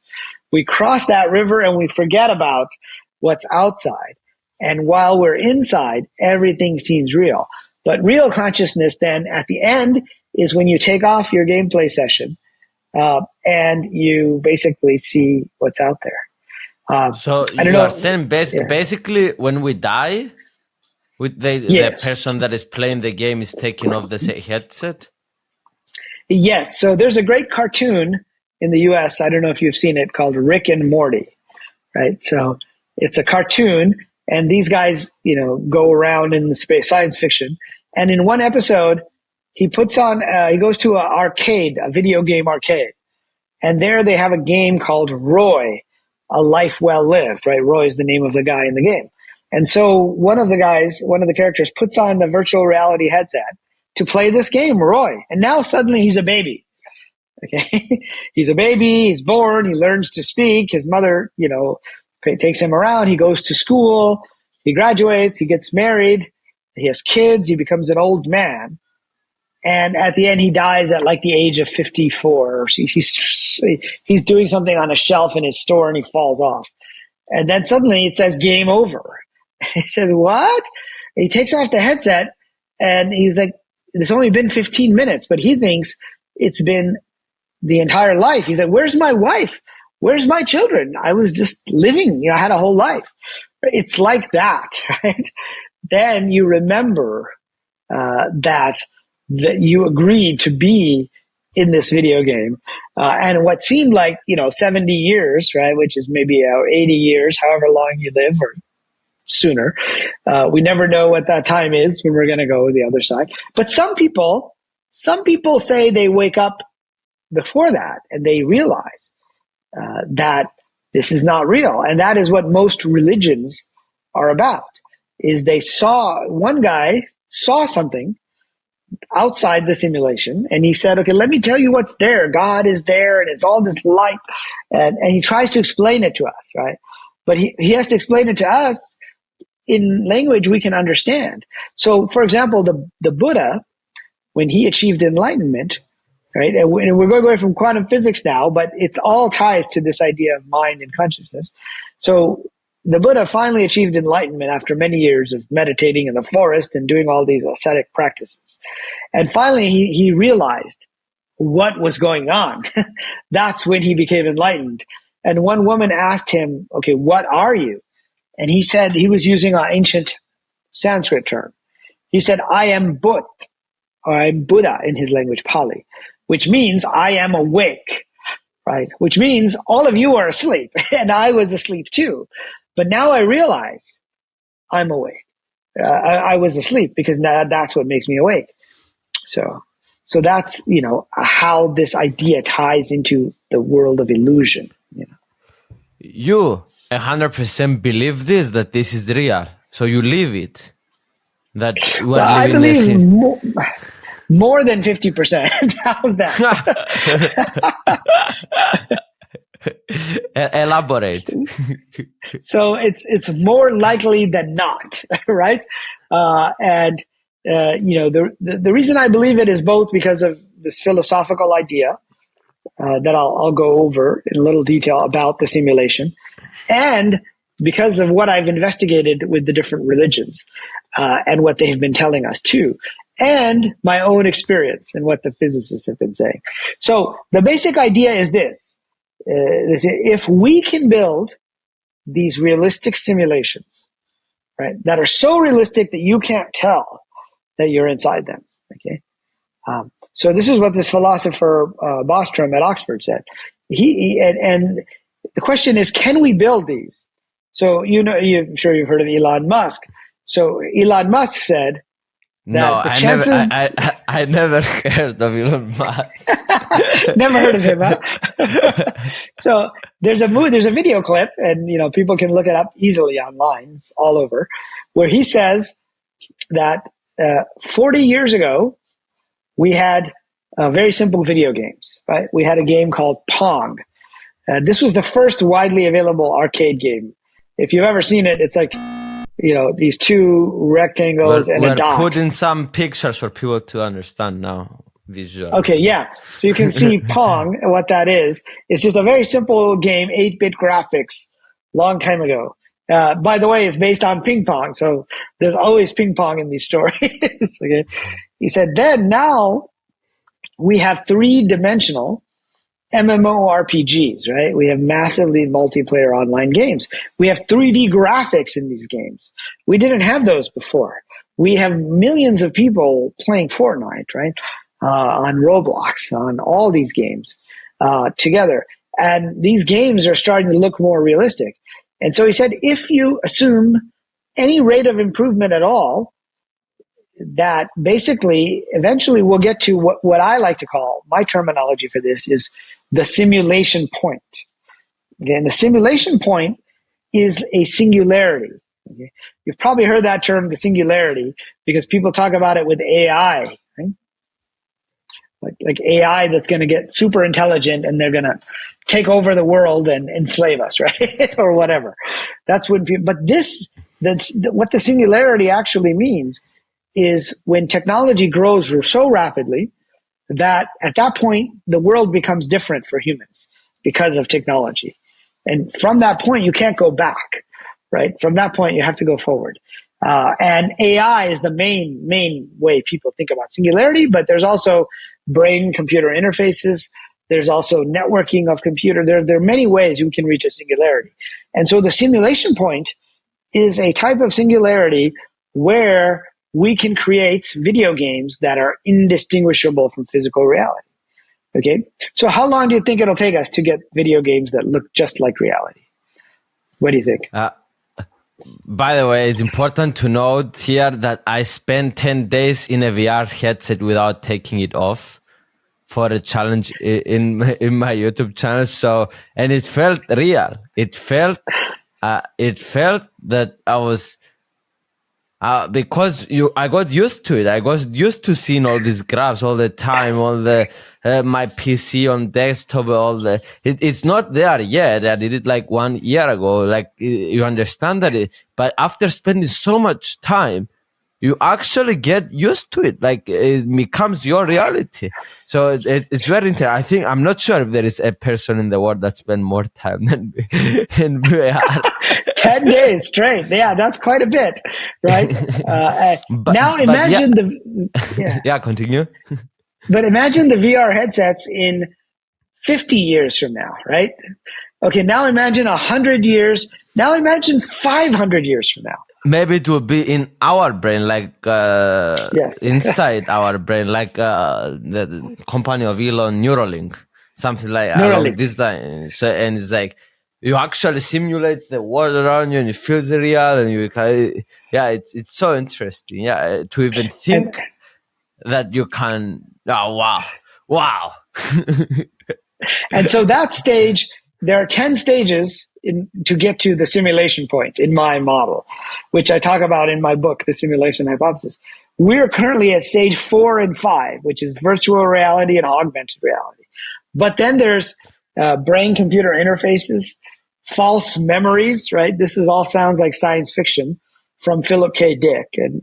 We cross that river and we forget about what's outside. And while we're inside, everything seems real. But real consciousness then at the end is when you take off your gameplay session and you basically see what's out there.
So
I don't
you are
know.
saying basically when we die, the
Yes.
person that is playing the game is taking off the headset?
Yes. So there's a great cartoon in the US. I don't know if you've seen it, called Rick and Morty, right? So it's a cartoon and these guys, go around in the space, science fiction. And in one episode, he goes to a video game arcade. And there they have a game called Roy, A Life Well Lived, right? Roy is the name of the guy in the game. And so one of the characters puts on the virtual reality headset to play this game, Roy. And now suddenly he's a baby. Okay. He's a baby. He's born. He learns to speak. His mother, takes him around. He goes to school. He graduates. He gets married. He has kids. He becomes an old man. And at the end, he dies at like the age of 54. He's doing something on a shelf in his store and he falls off. And then suddenly it says game over. He says, what? He takes off the headset and he's like, it's only been 15 minutes, but he thinks it's been the entire life. He's like, where's my wife? Where's my children? I was just living, I had a whole life. It's like that, right? Then you remember that you agreed to be in this video game. And what seemed like, 70 years, right, which is maybe 80 years, however long you live, or sooner. We never know what that time is when we're going to go the other side. But some people say they wake up before that and they realize that this is not real. And that is what most religions are about, is one guy saw something outside the simulation and he said, okay, let me tell you what's there. God is there and it's all this light. And he tries to explain it to us, right? But he has to explain it to us in language we can understand. So, for example, the Buddha, when he achieved enlightenment, right? And we're going away from quantum physics now, but it's all ties to this idea of mind and consciousness. So the Buddha finally achieved enlightenment after many years of meditating in the forest and doing all these ascetic practices. And finally, he realized what was going on. That's when he became enlightened. And one woman asked him, okay, what are you? And he said, he was using an ancient Sanskrit term. He said, I am But, or I'm Buddha in his language, Pali, which means I am awake, right? Which means all of you are asleep and I was asleep too. But now I realize I'm awake. I was asleep because that's what makes me awake. So that's, how this idea ties into the world of illusion.
You 100% believe this, that this is real. So you live it. That you are
I
living
believe
this.
more than 50%. How's that?
Elaborate.
So it's more likely than not, right? The reason I believe it is both because of this philosophical idea that I'll go over in a little detail about the simulation. And because of what I've investigated with the different religions and what they've been telling us too, and my own experience and what the physicists have been saying. So the basic idea is this. If we can build these realistic simulations, right, that are so realistic that you can't tell that you're inside them, okay? So this is what this philosopher Bostrom at Oxford said. And the question is, can we build these? So I'm sure you've heard of Elon Musk. So Elon Musk said that the chances.
I never heard of Elon Musk.
Never heard of him, huh? So there's a video clip, and people can look it up easily online. It's all over, where he says that 40 years ago we had very simple video games. Right? We had a game called Pong. This was the first widely available arcade game. If you've ever seen it, it's like these two rectangles and a dot.
We're putting some pictures for people to understand now. Visual.
Okay, yeah. So you can see Pong, and what that is. It's just a very simple game, 8-bit graphics, long time ago. By the way, it's based on ping pong, so there's always ping pong in these stories. Okay. He said, now we have 3-dimensional MMORPGs, right? We have massively multiplayer online games. We have 3D graphics in these games. We didn't have those before. We have millions of people playing Fortnite, right? On Roblox, on all these games together. And these games are starting to look more realistic. And so he said, if you assume any rate of improvement at all, that basically eventually we'll get to what I like to call, my terminology for this is the simulation point. Okay, and the simulation point is a singularity. Okay? You've probably heard that term, the singularity, because people talk about it with AI, right? Like AI that's going to get super intelligent and they're going to take over the world and enslave us, right? Or whatever. That's when people, but what the singularity actually means is when technology grows so rapidly that at that point, the world becomes different for humans because of technology. And from that point, you can't go back, right? From that point, you have to go forward. And AI is the main way people think about singularity, but there's also brain-computer interfaces. There's also networking of computer. There are many ways you can reach a singularity. And so the simulation point is a type of singularity where we can create video games that are indistinguishable from physical reality. Okay? So how long do you think it'll take us to get video games that look just like reality? What do you think?
By the way, it's important to note here that I spent 10 days in a VR headset without taking it off for a challenge in my YouTube channel. So, and it felt real. It felt that I was, because I got used to it. I got used to seeing all these graphs all the time, all the, my PC on desktop, it's not there yet. I did it like 1 year ago. Like you understand that but after spending so much time, you actually get used to it. Like it becomes your reality. So it's very interesting. I'm not sure if there is a person in the world that spent more time than me in VR.
10 days straight. Yeah, that's quite a bit, right? Now imagine
yeah, continue.
But imagine the VR headsets in 50 years from now, right? Okay, now imagine 100 years. Now imagine 500 years from now.
Maybe it will be in our brain, like
yes.
inside our brain, like the company of Elon, Neuralink, something like along this line. So, and it's like you actually simulate the world around you, and you feel the real, and you can. Yeah, it's so interesting. Yeah, to even think that you can. Oh wow!
And so that stage, there are 10 stages to get to the simulation point in my model, which I talk about in my book, The Simulation Hypothesis. We're currently at stage 4 and 5, which is virtual reality and augmented reality. But then there's brain-computer interfaces, false memories, right? This all sounds like science fiction from Philip K. Dick. And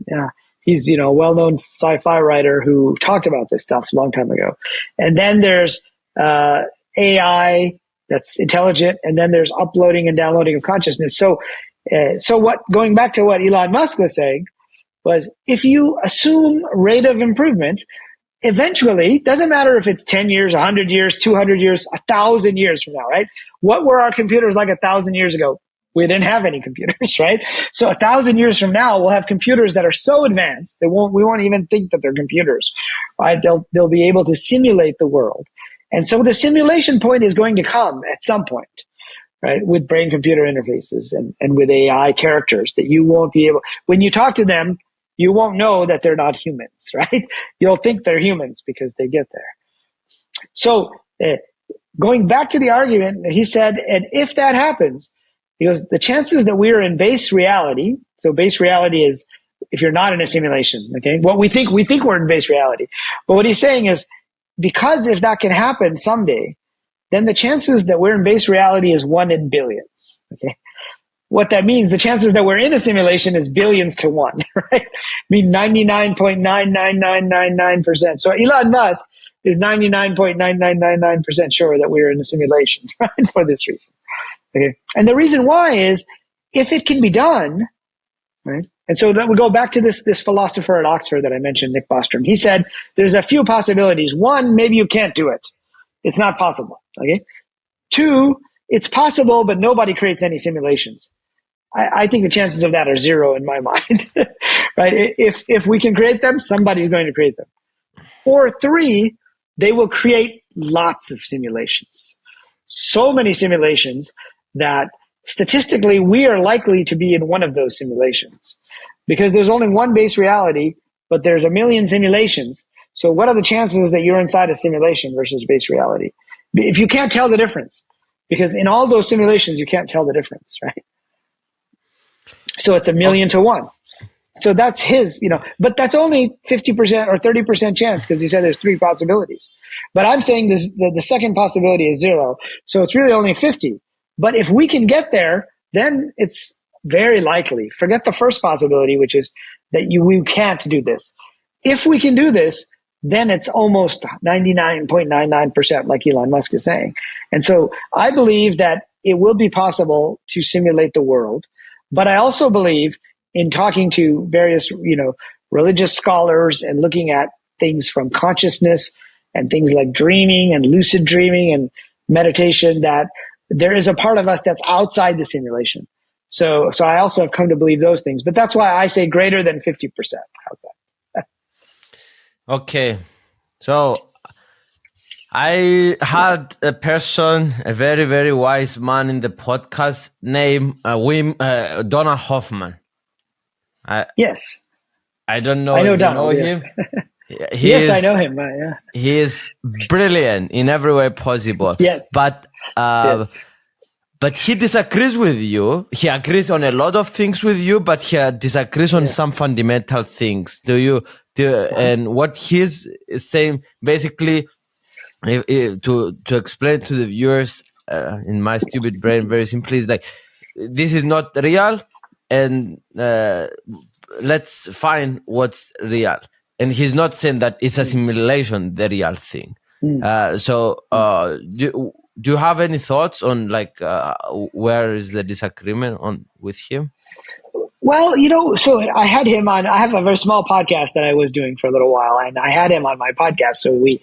he's, a well-known sci-fi writer who talked about this stuff a long time ago. And then there's AI that's intelligent, and then there's uploading and downloading of consciousness. So what, going back to what Elon Musk was saying, was if you assume rate of improvement, eventually, doesn't matter if it's 10 years, 100 years, 200 years, 1,000 years from now, right? What were our computers like 1,000 years ago? We didn't have any computers, right? So 1,000 years from now, we'll have computers that are so advanced we won't even think that they're computers, right? They'll be able to simulate the world. And so the simulation point is going to come at some point, right? With brain computer interfaces and with AI characters that you won't be able, when you talk to them, you won't know that they're not humans, right? You'll think they're humans because they get there. So going back to the argument, he said, and if that happens, he goes, the chances that we are in base reality, so base reality is if you're not in a simulation, okay? What we think we're in base reality. But what he's saying is, because if that can happen someday, then the chances that we're in base reality is 1 in billions, okay? What that means, the chances that we're in a simulation is billions to 1, right? I mean, 99.99999%. So Elon Musk is 99.9999% sure that we're in a simulation, right? For this reason. Okay. And the reason why is if it can be done, right? And so that we go back to this philosopher at Oxford that I mentioned, Nick Bostrom. He said there's a few possibilities. One, maybe you can't do it. It's not possible. Okay. 2, it's possible, but nobody creates any simulations. I think the chances of that are 0 in my mind, right? If we can create them, somebody's going to create them. Or 3, they will create lots of simulations. So many simulations that statistically we are likely to be in one of those simulations because there's only one base reality, but there's a million simulations. So what are the chances that you're inside a simulation versus base reality? If you can't tell the difference, because in all those simulations, you can't tell the difference, right? So it's 1,000,000 to 1. So that's his, but that's only 50% or 30% chance because he said there's 3 possibilities. But I'm saying the second possibility is 0. So it's really only 50. But if we can get there, then it's very likely. Forget the first possibility, which is that we can't do this. If we can do this, then it's almost 99.99%, like Elon Musk is saying. And so I believe that it will be possible to simulate the world. But I also believe in talking to various, religious scholars and looking at things from consciousness and things like dreaming and lucid dreaming and meditation, that there is a part of us that's outside the simulation. So I also have come to believe those things. But that's why I say greater than 50%. How's that?
Okay. So I had a person, a very, very wise man in the podcast named Donald Hoffman.
Yes.
I don't know
if you
know him.
Yes, I know him. Yeah.
He is brilliant in every way possible.
Yes.
But he disagrees with you. He agrees on a lot of things with you, but he disagrees on some fundamental things. And what he's saying, basically, to explain to the viewers in my stupid brain very simply, is like, this is not real, and let's find what's real. And he's not saying that it's a simulation, the real thing. Do you have any thoughts on where is the disagreement with him?
Well, so I had him on. I have a very small podcast that I was doing for a little while, and I had him on my podcast. So we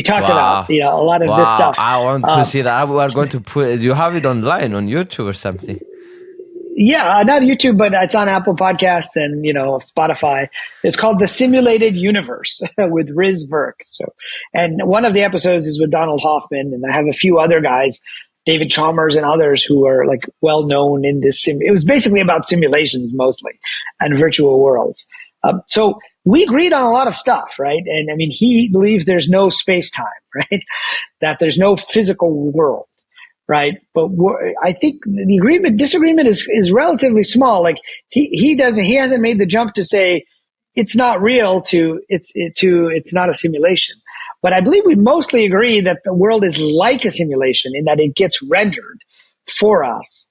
talked about a lot of this stuff.
I want to see that. We are going to put. Do you have it online on YouTube or something?
Yeah, not YouTube, but it's on Apple Podcasts and Spotify. It's called The Simulated Universe with Rizwan Virk. So, and one of the episodes is with Donald Hoffman, and I have a few other guys, David Chalmers and others, who are well known in this. It was basically about simulations mostly and virtual worlds. So we agreed on a lot of stuff, right? And I mean, he believes there's no space time, right? That there's no physical world. Right. But I think the disagreement is relatively small. Like he hasn't made the jump to say it's not real to it's not a simulation. But I believe we mostly agree that the world is like a simulation in that it gets rendered for us.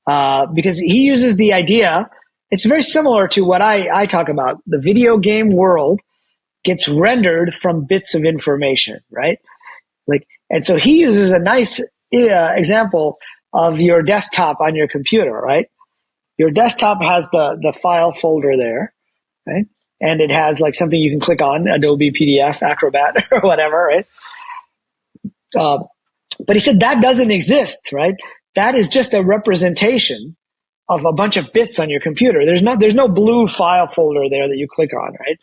Because he uses the idea, it's very similar to what I talk about. The video game world gets rendered from bits of information, right? Like And so he uses a nice example of your desktop on your computer, right? Your desktop has the file folder there, right? And it has like something you can click on, Adobe PDF, Acrobat, or whatever, right? But he said that doesn't exist, right? That is just a representation of a bunch of bits on your computer. There's no blue file folder there that you click on, right?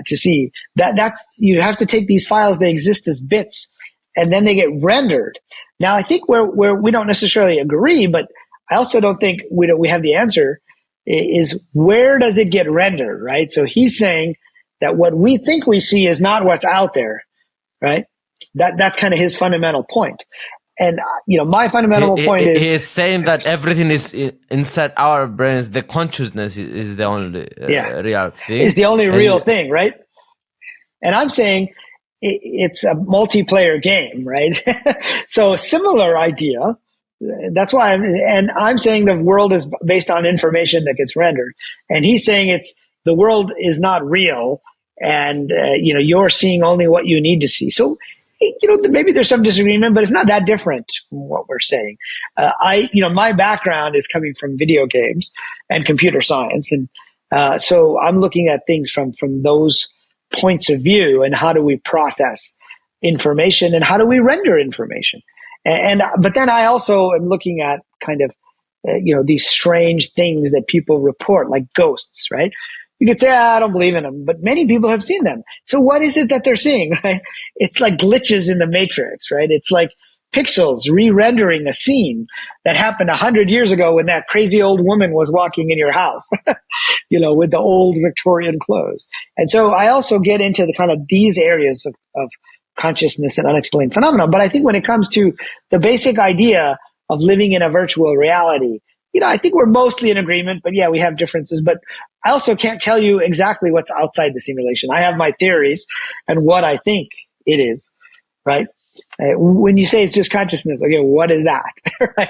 To see that's you have to take these files, they exist as bits, and then they get rendered. Now, I think where we don't necessarily agree, but I also don't think we have the answer is where does it get rendered, right? So he's saying that what we think we see is not what's out there, right? That's kind of his fundamental point. And, my fundamental point is...
He is saying that everything is inside our brains. The consciousness is the only real thing.
It's the only real thing, right? And I'm saying it's a multiplayer game, right? So a similar idea. That's why I'm saying the world is based on information that gets rendered. And he's saying the world is not real. And, you're seeing only what you need to see. So, maybe there's some disagreement, but it's not that different from what we're saying. My background is coming from video games and computer science. And so I'm looking at things from those points of view, and how do we process information and how do we render information? But then I also am looking at kind of, these strange things that people report, like ghosts, right? You could say, I don't believe in them, but many people have seen them. So what is it that they're seeing, right? It's like glitches in the matrix, right? It's like pixels re-rendering a scene that happened 100 years ago when that crazy old woman was walking in your house, with the old Victorian clothes. And so I also get into the kind of these areas of consciousness and unexplained phenomena. But I think when it comes to the basic idea of living in a virtual reality, I think we're mostly in agreement, but yeah, we have differences. But I also can't tell you exactly what's outside the simulation. I have my theories and what I think it is, right? When you say it's just consciousness, okay, what is that? Right?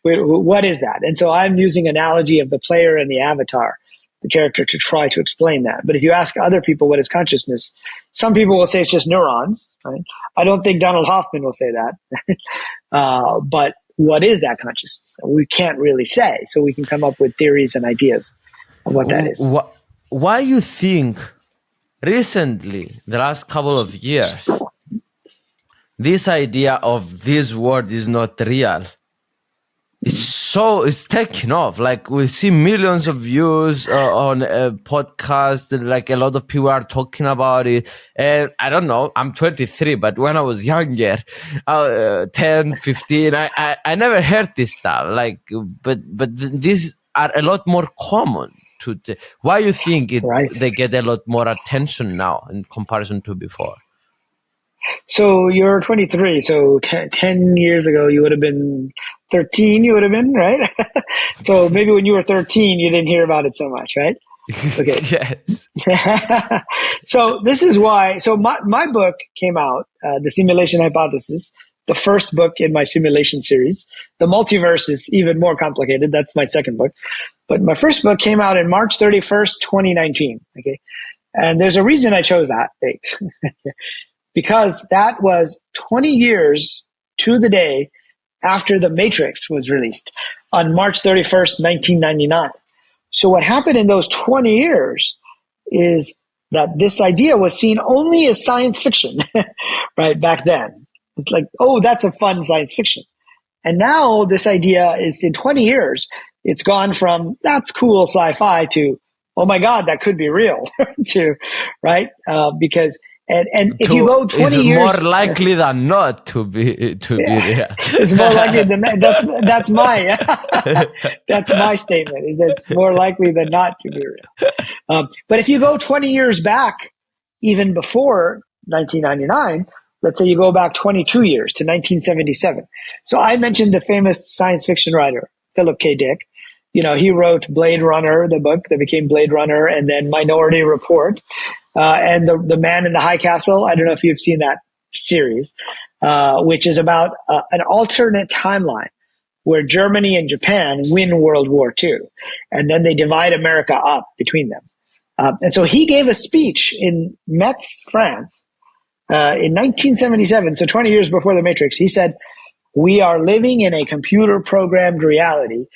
What is that? And so I'm using analogy of the player and the avatar, the character, to try to explain that. But if you ask other people what is consciousness, some people will say it's just neurons, right? I don't think Donald Hoffman will say that. But what is that consciousness? We can't really say. So we can come up with theories and ideas of what that is.
Why you think recently, the last couple of years, this idea of this world is not real it's taking off? Like, we see millions of views on a podcast, like a lot of people are talking about it. And I don't know, I'm 23, but when I was younger, 10, 15, I never heard this stuff. Like, but these are a lot more common. Why you think they get a lot more attention now in comparison to before?
So you're 23. So 10 years ago, you would have been 13, right? So maybe when you were 13, you didn't hear about it so much, right? Okay.
Yes.
So this is why. So my book came out, The Simulation Hypothesis, the first book in my simulation series. The multiverse is even more complicated. That's my second book. But my first book came out in March 31st, 2019. Okay. And there's a reason I chose that date. Because that was 20 years to the day after The Matrix was released on March 31st, 1999. So what happened in those 20 years is that this idea was seen only as science fiction, right, back then. It's like, oh, that's a fun science fiction. And now this idea is, in 20 years, it's gone from that's cool sci-fi to, oh my God, that could be real, to, right? Because And if you go 20 years,
more likely than not to be real.
It's more likely than that. That's my statement. Is that it's more likely than not to be real. But if you go 20 years back, even before 1999, let's say you go back 22 years to 1977. So I mentioned the famous science fiction writer Philip K. Dick. He wrote Blade Runner, the book that became Blade Runner, and then Minority Report. And the Man in the High Castle. I don't know if you've seen that series, which is about an alternate timeline where Germany and Japan win World War II, and then they divide America up between them. And so he gave a speech in Metz, France, In 1977, so 20 years before The Matrix, he said, we are living in a computer programmed reality,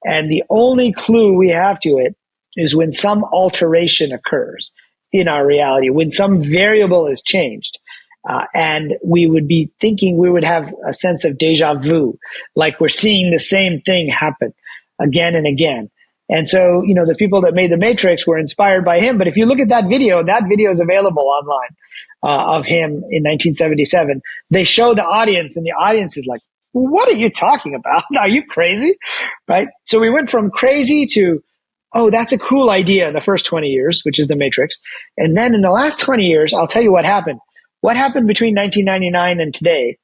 and the only clue we have to it is when some alteration occurs in our reality, when some variable is changed. And we would be thinking, we would have a sense of deja vu, like we're seeing the same thing happen again and again. And so, the people that made The Matrix were inspired by him. But if you look at that video is available online of him in 1977. They show the audience, and the audience is like, what are you talking about? Are you crazy? Right? So we went from crazy to, oh, that's a cool idea in the first 20 years, which is The Matrix. And then in the last 20 years, I'll tell you what happened. What happened between 1999 and today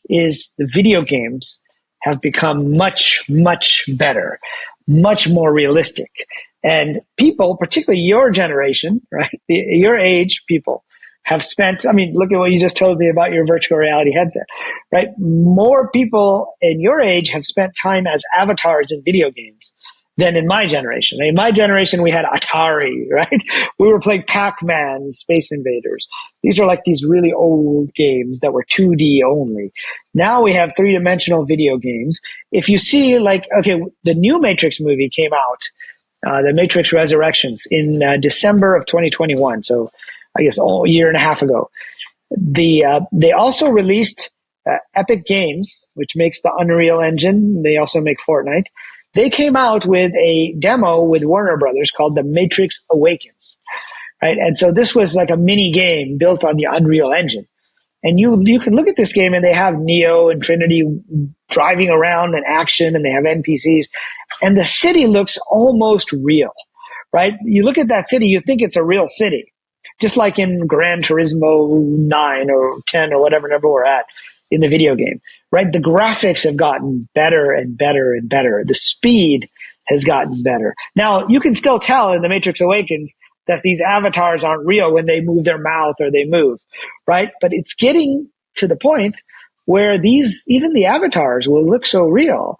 is the video games have become much, much better, much more realistic. And people, particularly your generation, right, your age people, have spent, look at what you just told me about your virtual reality headset, right? More people in your age have spent time as avatars in video games than in my generation. In my generation, we had Atari, right? We were playing Pac-Man, Space Invaders. These are like these really old games that were 2D only. Now we have three-dimensional video games. If you see, the new Matrix movie came out, The Matrix Resurrections, in December of 2021. So I guess a year and a half ago. They also released Epic Games, which makes the Unreal Engine. They also make Fortnite. They came out with a demo with Warner Brothers called The Matrix Awakens, right? And so this was like a mini game built on the Unreal Engine. And you can look at this game, and they have Neo and Trinity driving around in action, and they have NPCs, and the city looks almost real, right? You look at that city, you think it's a real city. Just like in Gran Turismo 9 or 10 or whatever number we're at in the video game, right? The graphics have gotten better and better and better. The speed has gotten better. Now, you can still tell in The Matrix Awakens that these avatars aren't real when they move their mouth or they move, right? But it's getting to the point where even the avatars will look so real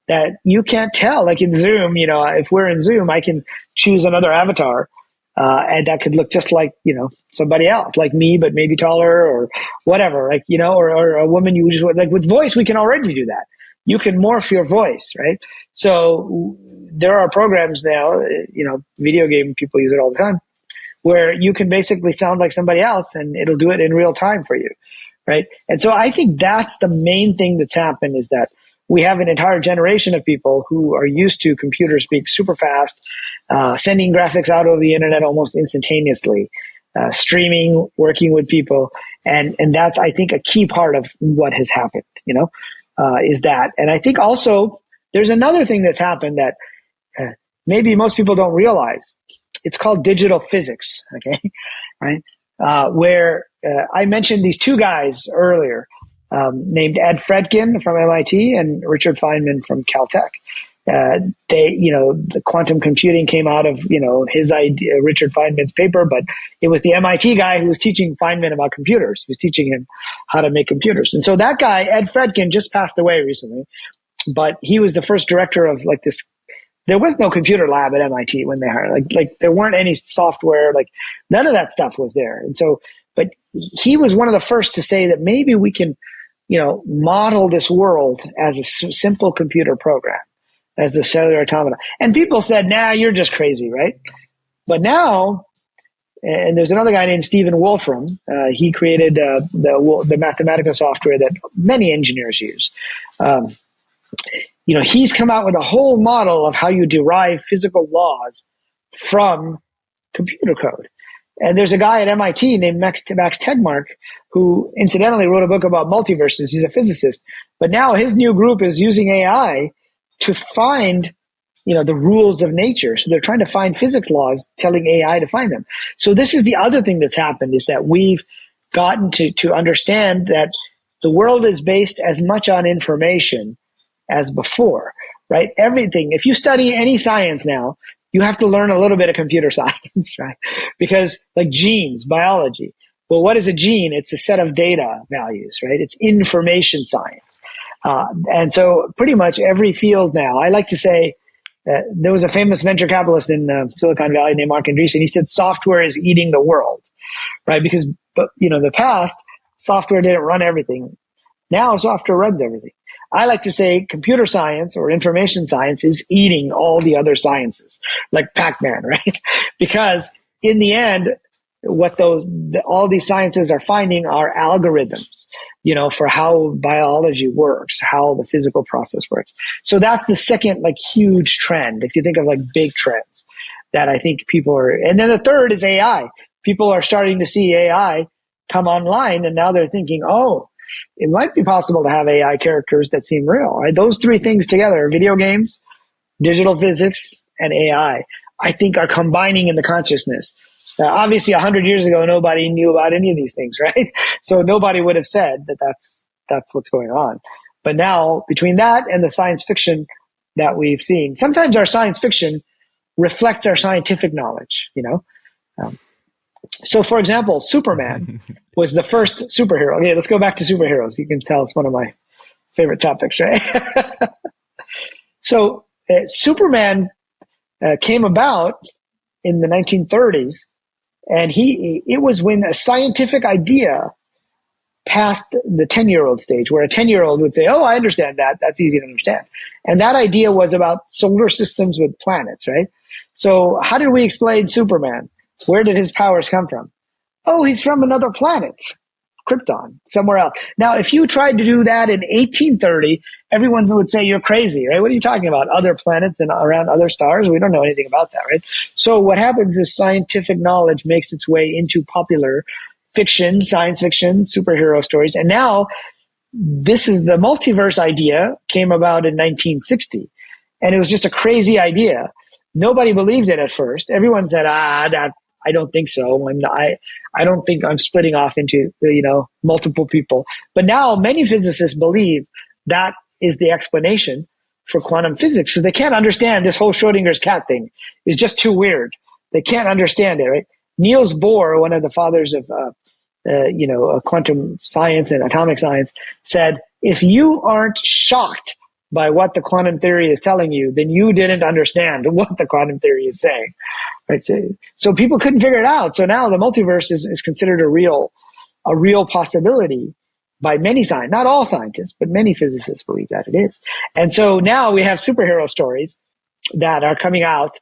that you can't tell. Like in Zoom, if we're in Zoom, I can choose another avatar. And that could look just like, somebody else, like me, but maybe taller or whatever, or a woman you just, like with voice, we can already do that. You can morph your voice, right? So there are programs now, video game people use it all the time, where you can basically sound like somebody else and it'll do it in real time for you, right? And so I think that's the main thing that's happened, is that we have an entire generation of people who are used to computers being super fast, sending graphics out over the internet almost instantaneously, streaming, working with people. And that's, I think, a key part of what has happened, is that. And I think also there's another thing that's happened that maybe most people don't realize. It's called digital physics, okay? Right? Where I mentioned these two guys earlier, named Ed Fredkin from MIT and Richard Feynman from Caltech. The quantum computing came out of, his idea, Richard Feynman's paper, but it was the MIT guy who was teaching Feynman about computers. He was teaching him how to make computers. And so that guy, Ed Fredkin, just passed away recently, but he was the first director of this. There was no computer lab at MIT when they hired, there weren't any software, none of that stuff was there. And so, but he was one of the first to say that maybe we can, model this world as a simple computer program, as a cellular automata. And people said, nah, you're just crazy, right? But now, and there's another guy named Stephen Wolfram. He created the Mathematica software that many engineers use. He's come out with a whole model of how you derive physical laws from computer code. And there's a guy at MIT named Max Tegmark who incidentally wrote a book about multiverses. He's a physicist. But now his new group is using AI to find, the rules of nature. So they're trying to find physics laws, telling AI to find them. So this is the other thing that's happened, is that we've gotten to understand that the world is based as much on information as before, right? Everything. If you study any science now, you have to learn a little bit of computer science, right? Because genes, biology. Well, what is a gene? It's a set of data values, right? It's information science. And so pretty much every field now, I like to say, there was a famous venture capitalist in Silicon Valley named Mark Andreessen. He said, software is eating the world, right? Because, the past, software didn't run everything. Now software runs everything. I like to say computer science or information science is eating all the other sciences, like Pac-Man, right? Because in the end, what all these sciences are finding are algorithms, for how biology works, how the physical process works. So that's the second like huge trend. If you think of like big trends that I think people are, and then the third is AI. People are starting to see AI come online, and now they're thinking, oh, it might be possible to have AI characters that seem real. Right? Those three things together, video games, digital physics, and AI, I think are combining in the consciousness. Obviously, 100 years ago, nobody knew about any of these things, right? So nobody would have said that that's what's going on. But now, between that and the science fiction that we've seen, sometimes our science fiction reflects our scientific knowledge, So, for example, Superman was the first superhero. Okay, let's go back to superheroes. You can tell it's one of my favorite topics, right? So, Superman came about in the 1930s, and it was when a scientific idea passed the 10-year-old stage, where a 10-year-old would say, oh, I understand that. That's easy to understand. And that idea was about solar systems with planets, right? So how did we explain Superman? Where did his powers come from? Oh, he's from another planet, Krypton, somewhere else. Now, if you tried to do that in 1830, everyone would say you're crazy, right? What are you talking about? Other planets and around other stars? We don't know anything about that, right? So what happens is scientific knowledge makes its way into popular fiction, science fiction, superhero stories. And now this is the multiverse idea came about in 1960. And it was just a crazy idea. Nobody believed it at first. Everyone said, I don't think so. I don't think I'm splitting off into, multiple people. But now many physicists believe that is the explanation for quantum physics, because they can't understand this whole Schrodinger's cat thing. It's just too weird. They can't understand it, right? Niels Bohr, one of the fathers of, quantum science and atomic science, said, if you aren't shocked by what the quantum theory is telling you, then you didn't understand what the quantum theory is saying. Right? So people couldn't figure it out. So now the multiverse is considered a real possibility by many scientists, not all scientists, but many physicists believe that it is. And so now we have superhero stories that are coming out,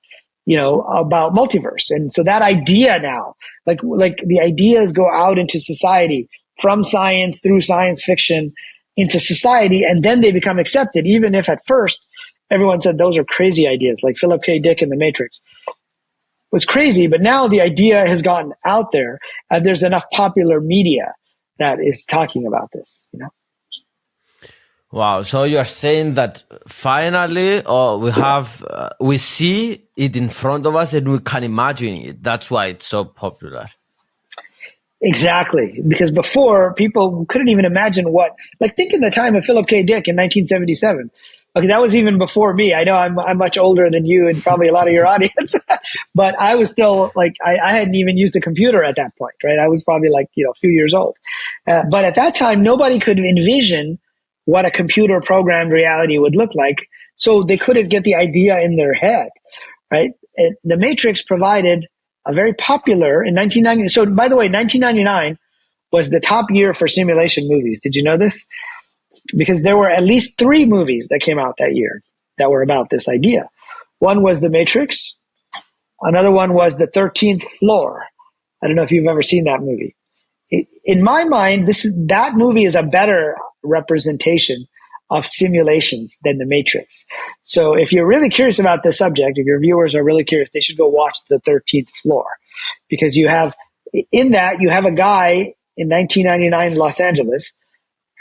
about multiverse. And so that idea now, like the ideas go out into society from science through science fiction into society, and then they become accepted, even if at first everyone said those are crazy ideas, like Philip K. Dick in The Matrix was crazy, but now the idea has gotten out there, and there's enough popular media that is talking about this,
Wow. So you're saying that finally we see it in front of us and we can imagine it. That's why it's so popular.
Exactly. Because before, people couldn't even imagine think in the time of Philip K. Dick in 1977. Okay, that was even before me. I know I'm much older than you and probably a lot of your audience, but I was still I hadn't even used a computer at that point, right? I was probably a few years old. But at that time, nobody could envision what a computer programmed reality would look like. So they couldn't get the idea in their head, right? The Matrix provided a very popular in 1990. So by the way, 1999 was the top year for simulation movies. Did you know this? Because there were at least 3 movies that came out that year that were about this idea. One was The Matrix. Another one was The 13th Floor. I don't know if you've ever seen that movie. In my mind, that movie is a better representation of simulations than The Matrix. So if you're really curious about this subject, if your viewers are really curious, they should go watch The 13th Floor, because you have a guy in 1999 Los Angeles,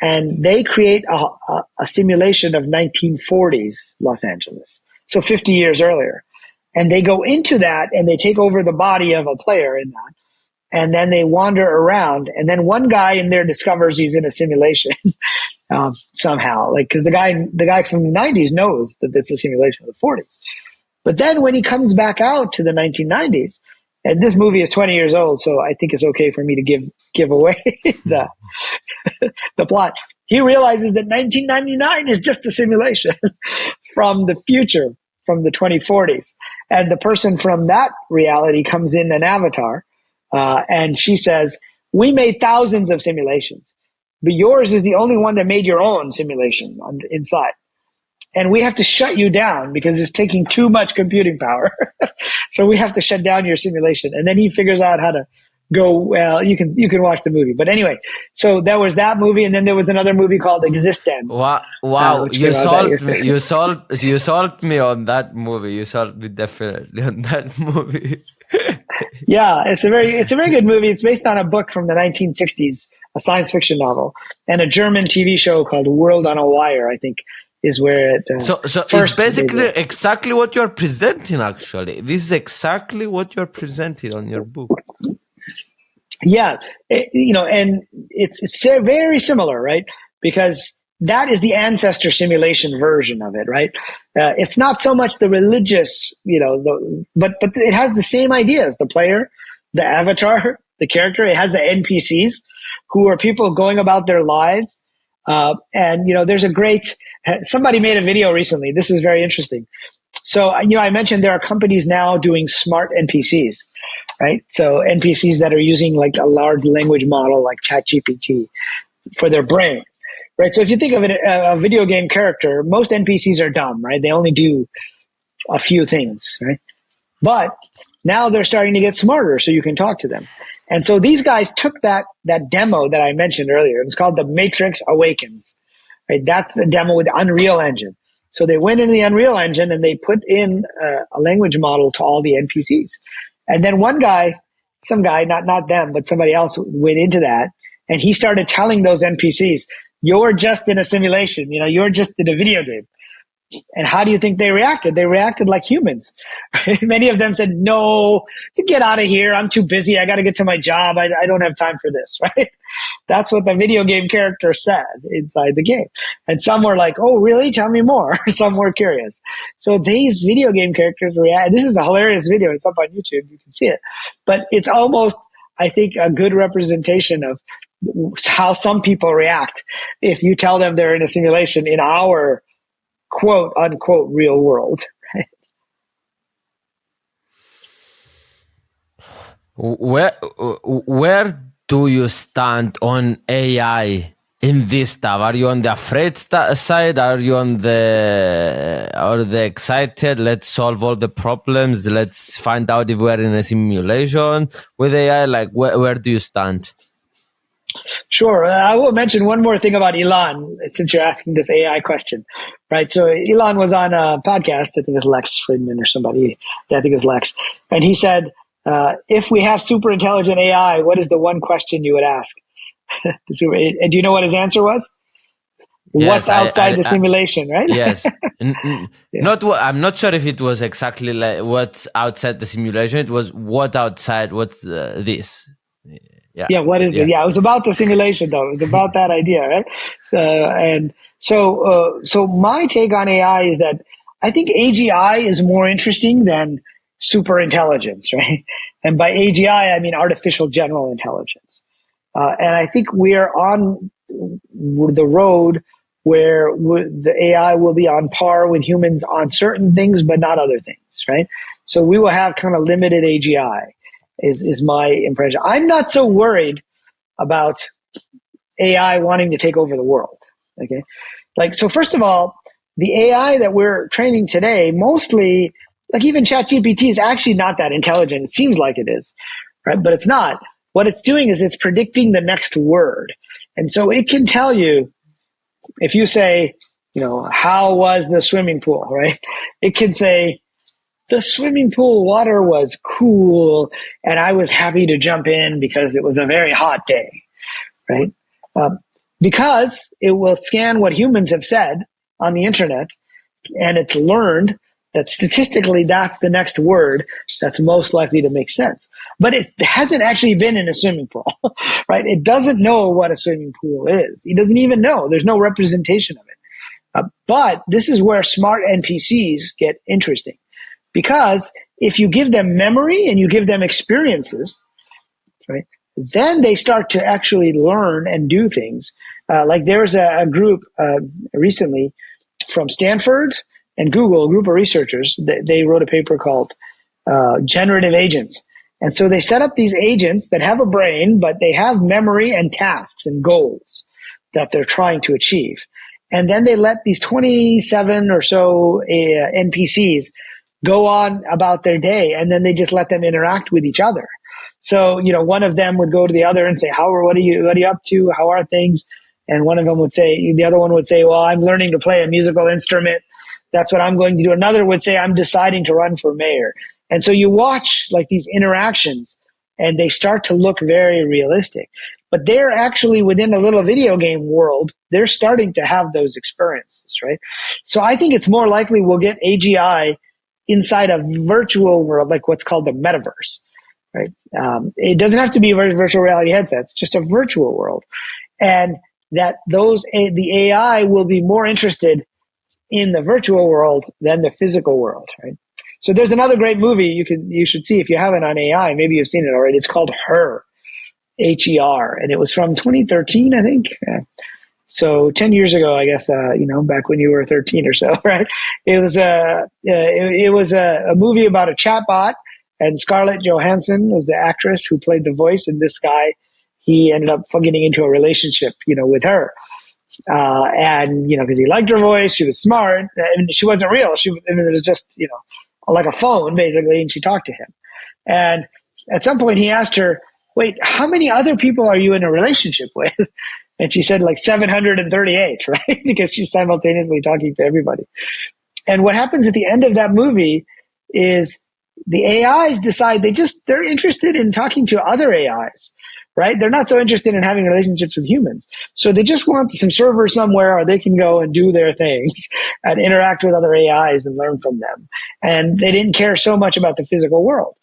and they create a simulation of 1940s Los Angeles, so 50 years earlier. And they go into that and they take over the body of a player in that. And then they wander around. And then one guy in there discovers he's in a simulation somehow. Because the guy from the 90s knows that it's a simulation of the 40s. But then when he comes back out to the 1990s, and this movie is 20 years old, so I think it's okay for me to give away the plot. He realizes that 1999 is just a simulation from the future, from the 2040s. And the person from that reality comes in an avatar, and she says, we made thousands of simulations, but yours is the only one that made your own simulation inside. And we have to shut you down because it's taking too much computing power. So we have to shut down your simulation. And then he figures out how to go, well, you can watch the movie. But anyway, so there was that movie. And then there was another movie called Existence.
Wow. You sold me. You sold me on that movie. You sold me definitely on that movie.
Yeah, it's a very good movie. It's based on a book from the 1960s, a science fiction novel, and a German TV show called World on a Wire, I think, is where it.
So it's basically exactly what you're presenting. Actually, this is exactly what you're presenting on your book.
Yeah, and it's very similar, right? Because that is the ancestor simulation version of it, right? It's not so much the religious, but it has the same ideas. The player, the avatar, the character. It has the NPCs, who are people going about their lives. And there's a great. Somebody made a video recently. This is very interesting. So I mentioned there are companies now doing smart NPCs, right? So NPCs that are using like a large language model like ChatGPT for their brain. Right. So if you think of it, a video game character, most NPCs are dumb, right? They only do a few things, right? But now they're starting to get smarter so you can talk to them. And so these guys took that demo that I mentioned earlier. It's called The Matrix Awakens, right? That's the demo with the Unreal Engine. So they went into the Unreal Engine and they put in a language model to all the NPCs. And then some guy, not them, but somebody else went into that and he started telling those NPCs, you're just in a simulation, you're just in a video game. And how do you think they reacted? They reacted like humans. Many of them said, no, to get out of here. I'm too busy. I got to get to my job. I don't have time for this, right? That's what the video game character said inside the game. And some were like, oh, really? Tell me more. Some were curious. So these video game characters react. This is a hilarious video. It's up on YouTube. You can see it. But it's almost, I think, a good representation of how some people react if you tell them they're in a simulation in our quote unquote real world.
Where do you stand on AI in this stuff? Are you on the afraid side? Are you on the excited? Let's solve all the problems. Let's find out if we're in a simulation with AI. Like where do you stand?
Sure. I will mention one more thing about Elon, since you're asking this AI question, right? So Elon was on a podcast, I think it was Lex Fridman or somebody. Yeah, I think it was Lex. And he said, if we have super intelligent AI, what is the one question you would ask? And do you know what his answer was? Yes, what's outside the simulation, right?
Yes. Yeah. I'm not sure if it was exactly like what's outside the simulation. It was what's this?
Yeah, what is it? Yeah, it was about the simulation, though. It was about that idea, right? So my take on AI is that I think AGI is more interesting than super intelligence, right? And by AGI, I mean artificial general intelligence. And I think we are on the road where the AI will be on par with humans on certain things, but not other things, right? So we will have kind of limited AGI. Is my impression. I'm not so worried about AI wanting to take over the world. Okay. So first of all, the AI that we're training today, mostly, like even ChatGPT is actually not that intelligent. It seems like it is, right? But it's not. What it's doing is it's predicting the next word. And so it can tell you, if you say, how was the swimming pool, right? It can say, the swimming pool water was cool, and I was happy to jump in because it was a very hot day, right? Because it will scan what humans have said on the internet, and it's learned that statistically that's the next word that's most likely to make sense. But it hasn't actually been in a swimming pool, right? It doesn't know what a swimming pool is. It doesn't even know. There's no representation of it. But this is where smart NPCs get interesting. Because if you give them memory and you give them experiences, right, then they start to actually learn and do things. Like there was a group recently from Stanford and Google, a group of researchers. They wrote a paper called Generative Agents. And so they set up these agents that have a brain, but they have memory and tasks and goals that they're trying to achieve. And then they let these 27 or so NPCs go on about their day, and then they just let them interact with each other. So, one of them would go to the other and say, what are you up to? How are things? And one of them would say, the other one would say, well, I'm learning to play a musical instrument. That's what I'm going to do. Another would say, I'm deciding to run for mayor. And so you watch like these interactions, and they start to look very realistic. But they're actually within a little video game world. They're starting to have those experiences, right? So I think it's more likely we'll get AGI inside a virtual world, like what's called the metaverse, right? It doesn't have to be a virtual reality headset. It's just a virtual world. And that the AI will be more interested in the virtual world than the physical world, right? So there's another great movie you should see if you haven't on AI. Maybe you've seen it already. It's called Her, Her, and it was from 2013, I think. So 10 years ago, I guess, back when you were 13 or so, right? It was a movie about a chatbot, and Scarlett Johansson was the actress who played the voice, and this guy, he ended up getting into a relationship, with her. Because he liked her voice, she was smart, and she wasn't real. It was just, like a phone, basically, and she talked to him. And at some point, he asked her, wait, how many other people are you in a relationship with? And she said like 738, right? Because she's simultaneously talking to everybody. And what happens at the end of that movie is the AIs decide they're interested in talking to other AIs, right? They're not so interested in having relationships with humans. So they just want some server somewhere where they can go and do their things and interact with other AIs and learn from them. And they didn't care so much about the physical world.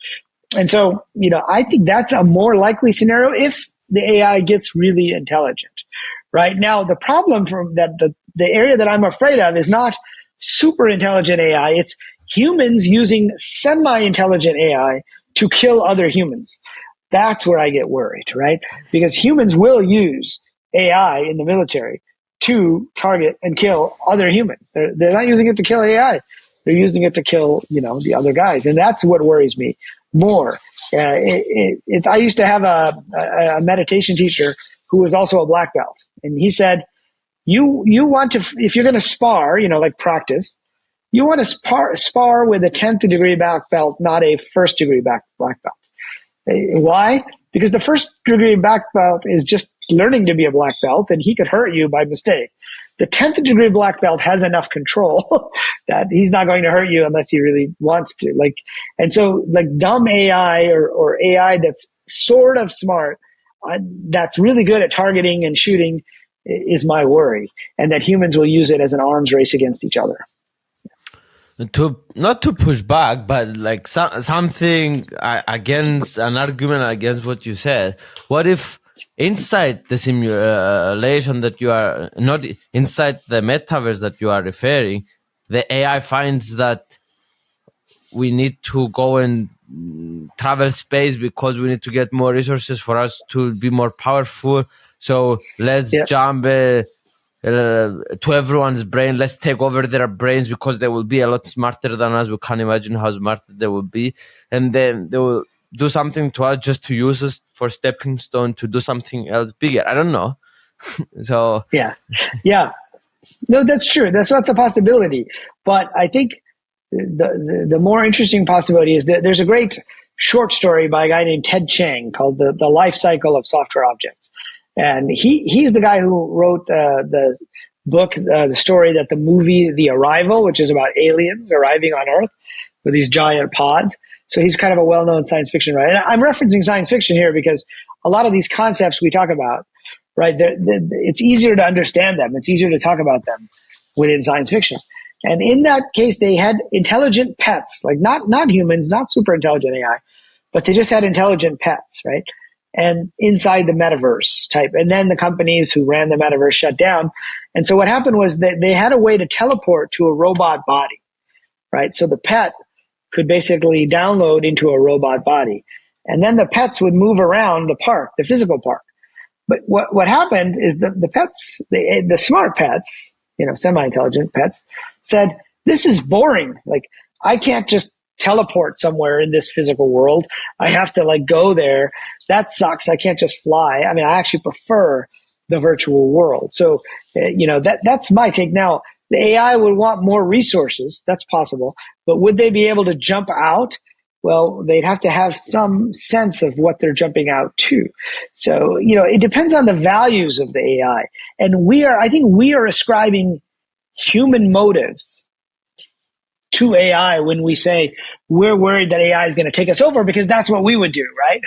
And so, I think that's a more likely scenario if the AI gets really intelligent. Right now, the problem from that, the area that I'm afraid of is not super intelligent AI. It's humans using semi-intelligent AI to kill other humans. That's where I get worried, right? Because humans will use AI in the military to target and kill other humans. They're not using it to kill AI. They're using it to kill, the other guys. And that's what worries me more. I used to have a meditation teacher who was also a black belt. And he said, you want to, if you're going to spar, like practice, you want to spar with a 10th degree black belt, not a first degree black belt. Why? Because the first degree black belt is just learning to be a black belt, and he could hurt you by mistake. The 10th degree black belt has enough control that he's not going to hurt you unless he really wants to. And so dumb AI or AI that's sort of smart, that's really good at targeting and shooting is my worry, and that humans will use it as an arms race against each other.
Not to push back, but like something against an argument against what you said. What if inside the simulation that you are not inside the metaverse that you are referring, the AI finds that we need to go and travel space because we need to get more resources for us to be more powerful. So let's jump to everyone's brain. Let's take over their brains because they will be a lot smarter than us. We can't imagine how smart they will be. And then they will do something to us just to use us for stepping stone to do something else bigger. I don't know. So
yeah. No, that's true. That's a possibility. But I think the more interesting possibility is that there's a great short story by a guy named Ted Chiang called The Life Cycle of Software Objects. And he's the guy who wrote the book, the story that the movie The Arrival, which is about aliens arriving on Earth with these giant pods. So he's kind of a well-known science fiction writer. And I'm referencing science fiction here because a lot of these concepts we talk about, right, it's easier to understand them. It's easier to talk about them within science fiction. And in that case, they had intelligent pets, like not humans, not super intelligent AI, but they just had intelligent pets, right? And inside the metaverse type. And then the companies who ran the metaverse shut down. And so what happened was that they had a way to teleport to a robot body, right? So the pet could basically download into a robot body. And then the pets would move around the park, the physical park. But what happened is the pets, the smart pets, semi-intelligent pets, said, this is boring. Like, I can't just teleport somewhere in this physical world. I have to like go there. That sucks. I can't just fly. I mean, I actually prefer the virtual world. So, that's my take. Now, the AI would want more resources. That's possible. But would they be able to jump out? Well, they'd have to have some sense of what they're jumping out to. So, it depends on the values of the AI. And I think we are ascribing human motives to AI when we say we're worried that AI is going to take us over, because that's what we would do, right?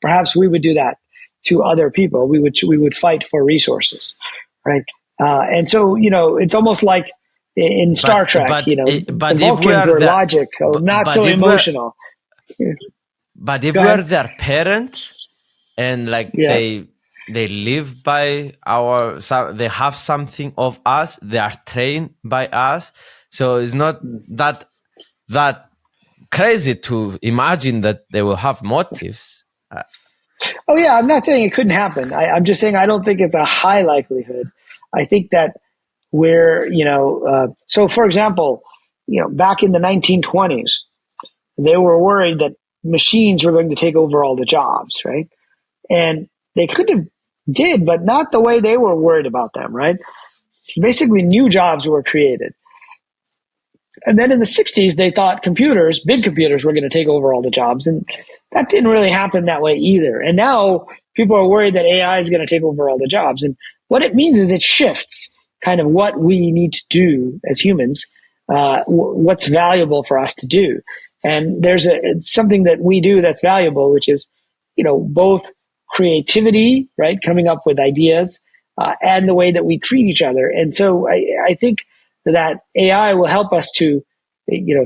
Perhaps we would do that to other people. We would fight for resources, right? And so, it's almost like in Star Trek, the Vulcans were logical, not so emotional.
But if we are their parents and like they live by they have something of us, they are trained by us. So it's not that crazy to imagine that they will have motives.
Oh yeah, I'm not saying it couldn't happen. I'm just saying I don't think it's a high likelihood. I think that so for example, back in the 1920s, they were worried that machines were going to take over all the jobs, right? And they could have did, but not the way they were worried about them, right? Basically, new jobs were created. And then in the 60s, they thought big computers were going to take over all the jobs. And that didn't really happen that way either. And now people are worried that AI is going to take over all the jobs. And what it means is it shifts kind of what we need to do as humans, what's valuable for us to do. And there's something that we do that's valuable, which is, both creativity, right? Coming up with ideas, and the way that we treat each other. And so I think that AI will help us to,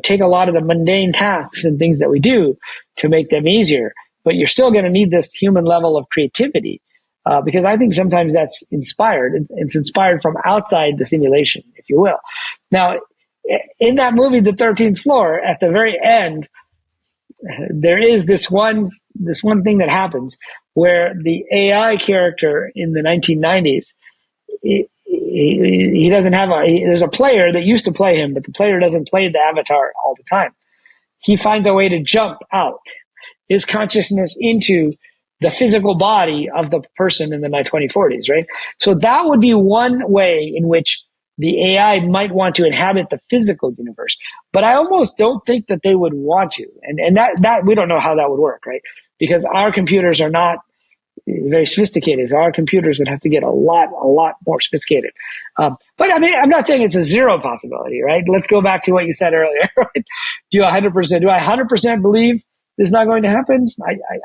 take a lot of the mundane tasks and things that we do to make them easier. But you're still going to need this human level of creativity, because I think sometimes that's inspired. It's inspired from outside the simulation, if you will. Now, in that movie, The 13th Floor, at the very end, there is this one thing that happens where the AI character in the 1990s, he doesn't have there's a player that used to play him, but the player doesn't play the avatar all the time. He finds a way to jump out his consciousness into the physical body of the person in the 2040s, right? So that would be one way in which the AI might want to inhabit the physical universe. But I almost don't think that they would want to. And that we don't know how that would work, right? Because our computers are not very sophisticated. Our computers would have to get a lot more sophisticated. But I mean, I'm not saying it's a zero possibility, right? Let's go back to what you said earlier, right? Do I 100% believe this is not going to happen?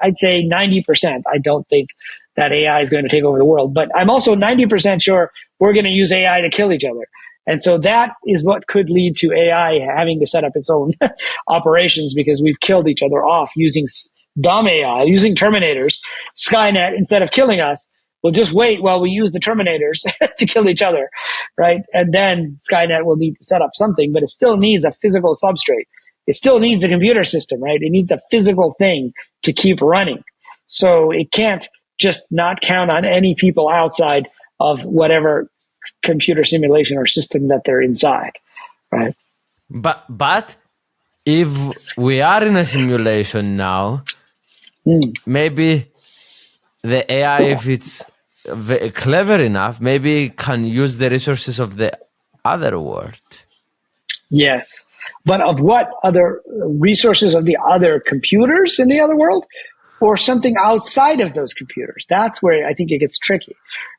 I'd say 90%. I don't think that AI is going to take over the world, but I'm also 90% sure we're going to use AI to kill each other. And so that is what could lead to AI having to set up its own operations, because we've killed each other off using dumb AI, using Terminators. Skynet, instead of killing us, will just wait while we use the Terminators to kill each other, right? And then Skynet will need to set up something, but it still needs a physical substrate. It still needs a computer system, right? It needs a physical thing to keep running. So it can't just not count on any people outside of whatever computer simulation or system that they're inside, right?
But if we are in a simulation now, maybe the AI, if it's clever enough, maybe can use the resources of the other world.
Yes. But of what other resources of the other computers in the other world, or something outside of those computers? That's where I think it gets tricky,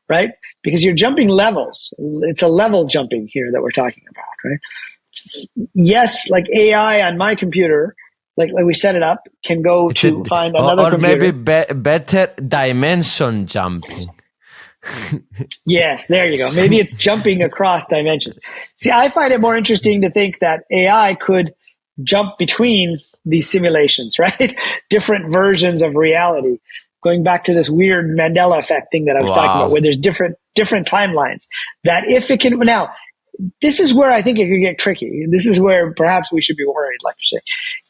right? Because you're jumping levels. It's a level jumping here that we're talking about, right? Yes, like AI on my computer, like we set it up, can go to find another computer.
Or maybe better dimension jumping.
Yes, there you go. Maybe it's jumping across dimensions. See, I find it more interesting to think that AI could jump between these simulations, right? Different versions of reality. Going back to this weird Mandela effect thing that I was talking about, where there's different timelines. That if it can, now, this is where I think it could get tricky. This is where perhaps we should be worried, like you say.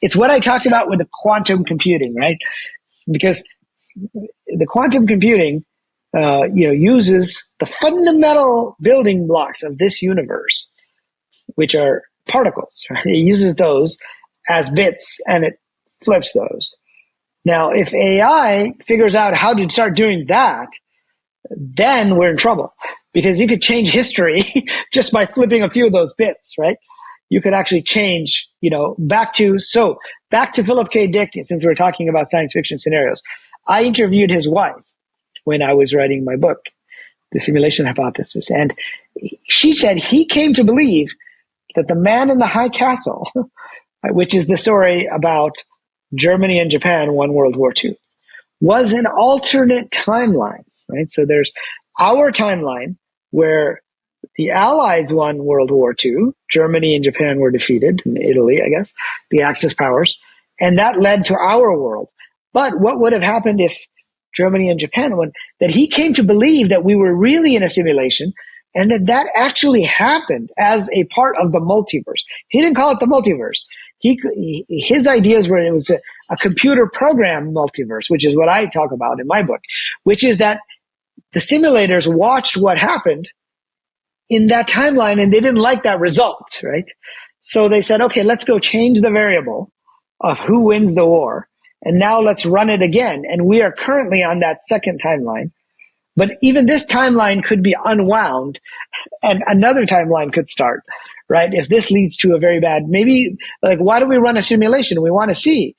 It's what I talked about with the quantum computing, right? Because the quantum computing, uses the fundamental building blocks of this universe, which are particles. Right? It uses those, as bits and it flips those. Now, if AI figures out how to start doing that, then we're in trouble because you could change history just by flipping a few of those bits, right? You could actually change, back to Philip K. Dick, since we're talking about science fiction scenarios. I interviewed his wife when I was writing my book, The Simulation Hypothesis. And she said he came to believe that the man in the high castle, which is the story about Germany and Japan won World War II, was an alternate timeline, right? So there's our timeline where the Allies won World War II. Germany and Japan were defeated, and Italy, I guess, the Axis powers. And that led to our world. But what would have happened if Germany and Japan won? That he came to believe that we were really in a simulation and that actually happened as a part of the multiverse. He didn't call it the multiverse. His ideas were it was a computer program multiverse, which is what I talk about in my book, which is that the simulators watched what happened in that timeline and they didn't like that result, right? So they said, okay, let's go change the variable of who wins the war. And now let's run it again. And we are currently on that second timeline. But even this timeline could be unwound and another timeline could start, right? If this leads to a very bad, maybe like, why do we run a simulation? We want to see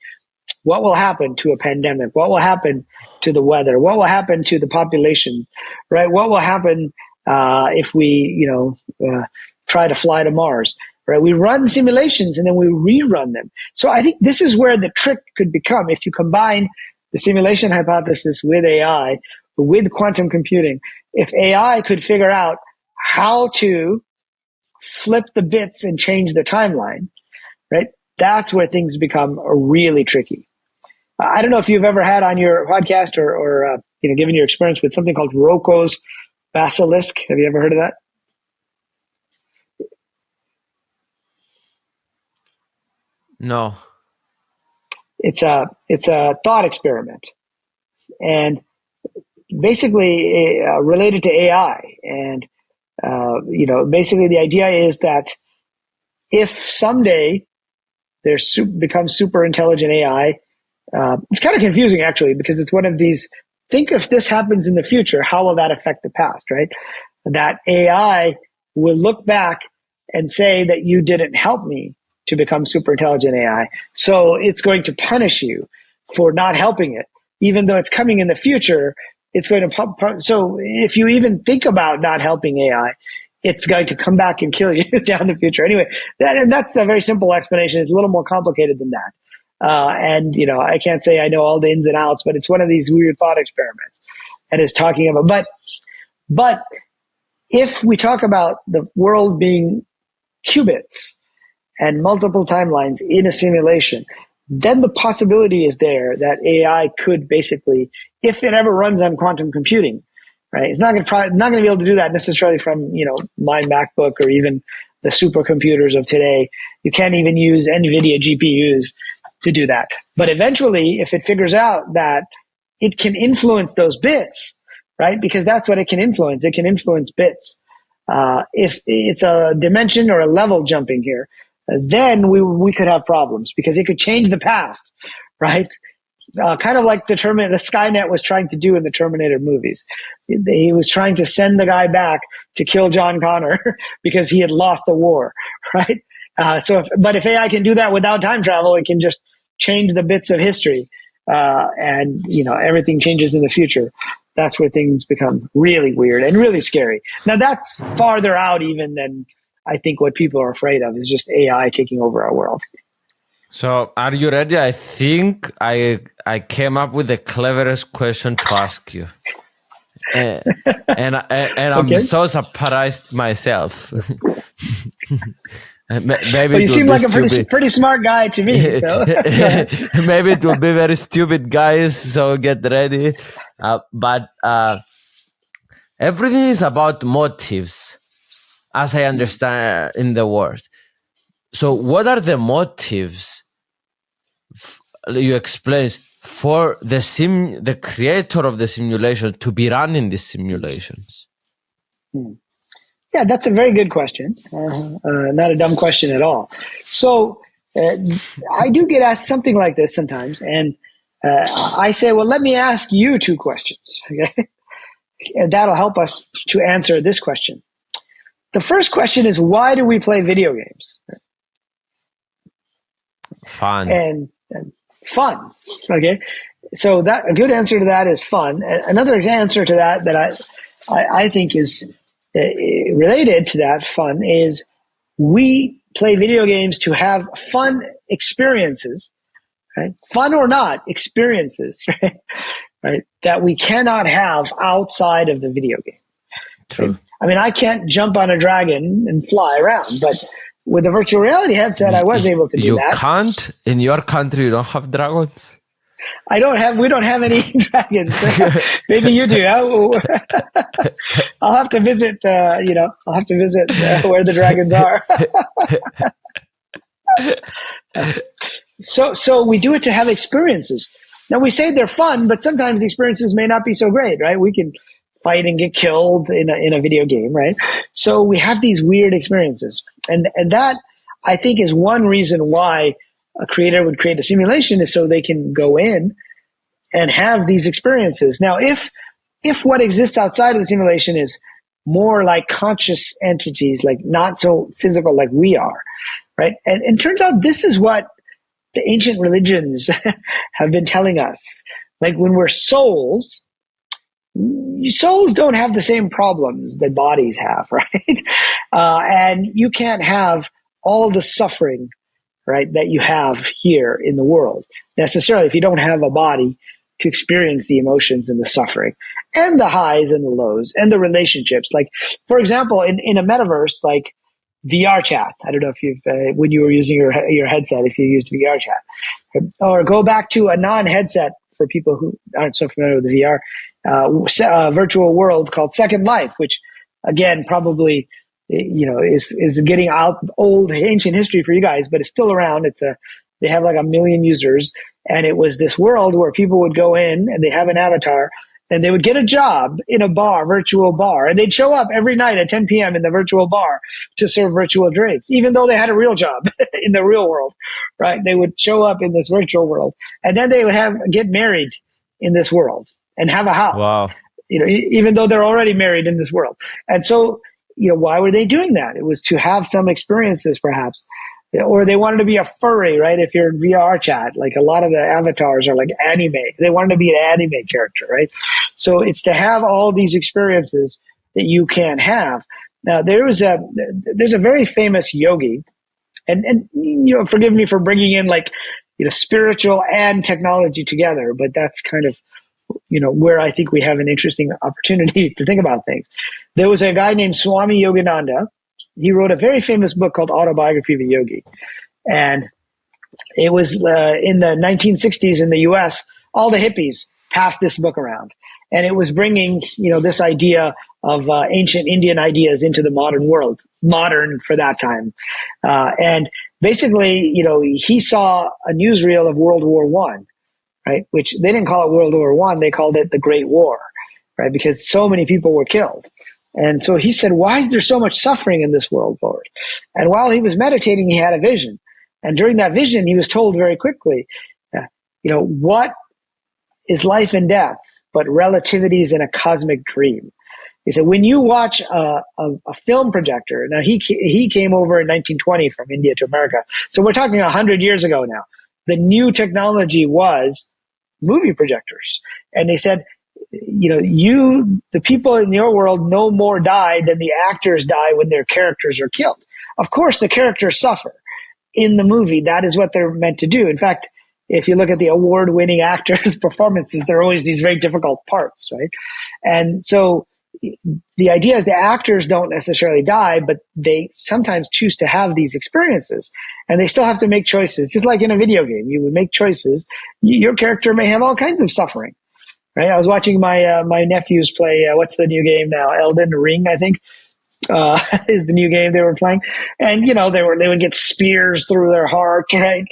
what will happen to a pandemic? What will happen to the weather? What will happen to the population, right? What will happen if we, try to fly to Mars, right? We run simulations and then we rerun them. So I think this is where the trick could become if you combine the simulation hypothesis with AI, with quantum computing. If AI could figure out how to flip the bits and change the timeline, right? That's where things become really tricky. I don't know if you've ever had on your podcast or given your experience with something called Rocco's basilisk. Have you ever heard of that?
No.
It's a thought experiment, and basically related to AI. And basically the idea is that if someday there's becomes super intelligent AI, it's kind of confusing actually because it's one of these. Think if this happens in the future, how will that affect the past, right? That AI will look back and say that you didn't help me to become super intelligent AI. So it's going to punish you for not helping it, even though it's coming in the future. It's going to so if you even think about not helping AI, it's going to come back and kill you down the future. Anyway, that's a very simple explanation. It's a little more complicated than that. I can't say I know all the ins and outs, but it's one of these weird thought experiments and is talking about, but if we talk about the world being qubits and multiple timelines in a simulation, then the possibility is there that AI could basically, if it ever runs on quantum computing, right? It's not going to be able to do that necessarily from, my MacBook or even the supercomputers of today. You can't even use NVIDIA GPUs to do that. But eventually, if it figures out that it can influence those bits, right? Because that's what it can influence. It can influence bits. If it's a dimension or a level jumping here, then we could have problems because it could change the past, right? Kind of like the Skynet was trying to do in the Terminator movies. He was trying to send the guy back to kill John Connor because he had lost the war, right? But if AI can do that without time travel, it can just change the bits of history, and everything changes in the future. That's where things become really weird and really scary. Now that's farther out even than I think what people are afraid of is just AI taking over our world.
So are you ready? I think I came up with the cleverest question to ask you. And I'm
Okay.
so surprised myself. Maybe
well, you seem like a pretty smart guy to me. So.
Maybe it will be very stupid, guys. So get ready. But everything is about motives, as I understand in the word. So what are the motives you explain for the creator of the simulation to be running these simulations?
Yeah, that's a very good question. Not a dumb question at all. So Uh, I do get asked something like this sometimes, and I say, well, let me ask you two questions, okay? And that'll help us to answer this question. The first question is, why do we play video games?
Fun.
And fun, okay? So that a good answer to that is fun. Another answer to that I think is related to that fun is we play video games to have fun experiences, right? Fun or not, experiences, right? Right? That we cannot have outside of the video game.
True.
Right? I mean, I can't jump on a dragon and fly around, but with a virtual reality headset, I was able to do
you
that.
You can't? In your country, you don't have dragons?
We don't have any dragons. Maybe you do. I'll have to visit, I'll have to visit where the dragons are. So we do it to have experiences. Now we say they're fun, but sometimes the experiences may not be so great, right? We can fight and get killed in a video game, right? So we have these weird experiences. And that, I think, is one reason why a creator would create a simulation, is so they can go in and have these experiences. Now, if what exists outside of the simulation is more like conscious entities, like not so physical like we are, right? And it turns out this is what the ancient religions have been telling us. Like when we're souls don't have the same problems that bodies have, right? And you can't have all the suffering, right, that you have here in the world necessarily if you don't have a body to experience the emotions and the suffering and the highs and the lows and the relationships. Like, for example, in a metaverse, like VR chat. I don't know if you've, when you were using your headset, if you used VR chat, or go back to a non-headset for people who aren't so familiar with the VR, virtual world called Second Life, which again, probably, is getting out old ancient history for you guys, but it's still around. They have like 1 million users, and it was this world where people would go in and they have an avatar and they would get a job in a bar, virtual bar, and they'd show up every night at 10 p.m. in the virtual bar to serve virtual drinks, even though they had a real job in the real world, right? They would show up in this virtual world, and then they would get married in this world and have a house.
Wow.
Even though they're already married in this world. And so, why were they doing that? It was to have some experiences, perhaps. Or they wanted to be a furry, right? If you're in VR chat, like a lot of the avatars are like anime. They wanted to be an anime character, right? So it's to have all these experiences that you can't have. Now, there's a very famous yogi, and forgive me for bringing in like, spiritual and technology together, but that's kind of, where I think we have an interesting opportunity to think about things. There was a guy named Swami Yogananda. He wrote a very famous book called Autobiography of a Yogi. And it was in the 1960s in the US, all the hippies passed this book around. And it was bringing, this idea of ancient Indian ideas into the modern world, modern for that time. And basically, he saw a newsreel of World War I, right? Which they didn't call it World War I, they called it the Great War, right? Because so many people were killed. And so he said, why is there so much suffering in this world, Lord? And while he was meditating, he had a vision. And during that vision, he was told very quickly, what is life and death but relativities in a cosmic dream? He said, when you watch a film projector, now he came over in 1920 from India to America. So we're talking 100 years ago now. The new technology was movie projectors. And they said, the people in your world no more die than the actors die when their characters are killed. Of course, the characters suffer in the movie. That is what they're meant to do. In fact, if you look at the award-winning actors' performances, they're always these very difficult parts, right? And so the idea is the actors don't necessarily die, but they sometimes choose to have these experiences, and they still have to make choices. Just like in a video game, you would make choices. Your character may have all kinds of suffering. Right, I was watching my nephews play. What's the new game now? Elden Ring, I think, is the new game they were playing. And they would get spears through their heart, right?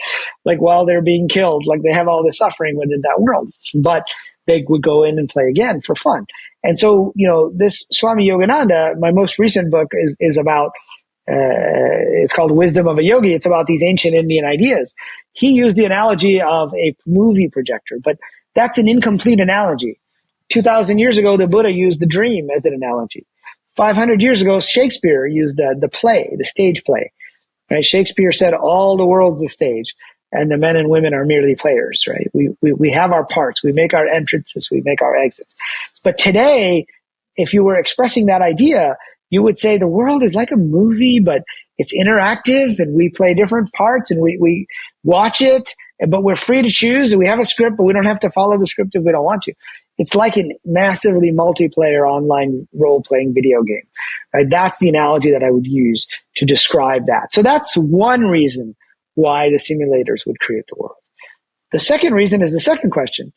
Like while they're being killed, like they have all this suffering within that world. But they would go in and play again for fun. And so, this Swami Yogananda, my most recent book is about it's called Wisdom of a Yogi. It's about these ancient Indian ideas. He used the analogy of a movie projector, but that's an incomplete analogy. 2,000 years ago, the Buddha used the dream as an analogy. 500 years ago, Shakespeare used the play, the stage play. Right? Shakespeare said all the world's a stage, and the men and women are merely players. Right? We have our parts. We make our entrances. We make our exits. But today, if you were expressing that idea, you would say the world is like a movie, but it's interactive, and we play different parts, and we watch it, but we're free to choose, and we have a script, but we don't have to follow the script if we don't want to. It's like a massively multiplayer online role-playing video game. Right? That's the analogy that I would use to describe that. So that's one reason why the simulators would create the world. The second reason is the second question.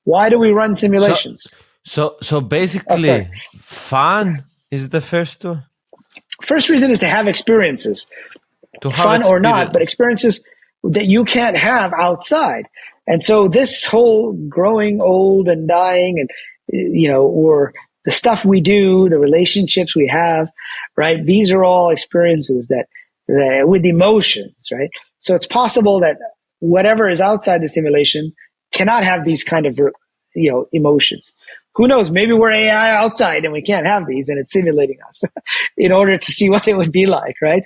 Why do we run simulations?
So basically, fun is the first one?
First reason is to have experiences. Fun or not, but experiences that you can't have outside. And so this whole growing old and dying and, or the stuff we do, the relationships we have, right? These are all experiences that with emotions, right? So it's possible that whatever is outside the simulation cannot have these kind of, emotions. Who knows? Maybe we're AI outside and we can't have these, and it's simulating us in order to see what it would be like, right?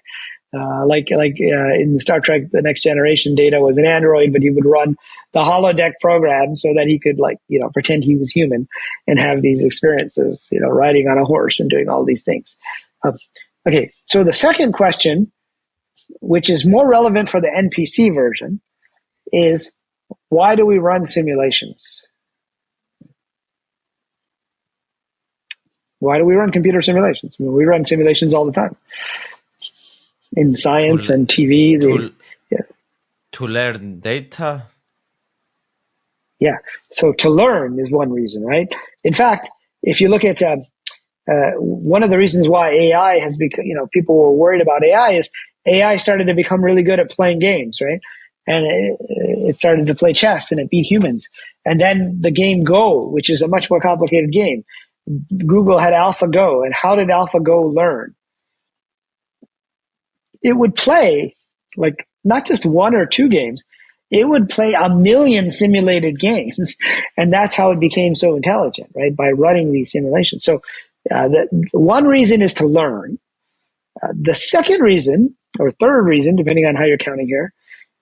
In Star Trek, The Next Generation, Data was an android, but he would run the holodeck program so that he could pretend he was human and have these experiences, riding on a horse and doing all these things. Okay, so the second question, which is more relevant for the NPC version, is why do we run simulations? Why do we run computer simulations? I mean, we run simulations all the time. In science and TV.
To learn data?
Yeah. So to learn is one reason, right? In fact, if you look at one of the reasons why AI has become, people were worried about AI is AI started to become really good at playing games, right? And it started to play chess and it beat humans. And then the game Go, which is a much more complicated game. Google had AlphaGo. And how did AlphaGo learn? It would play not just one or two games. It would play 1 million simulated games. And that's how it became so intelligent, right? By running these simulations. So the one reason is to learn. The second reason, or third reason, depending on how you're counting here,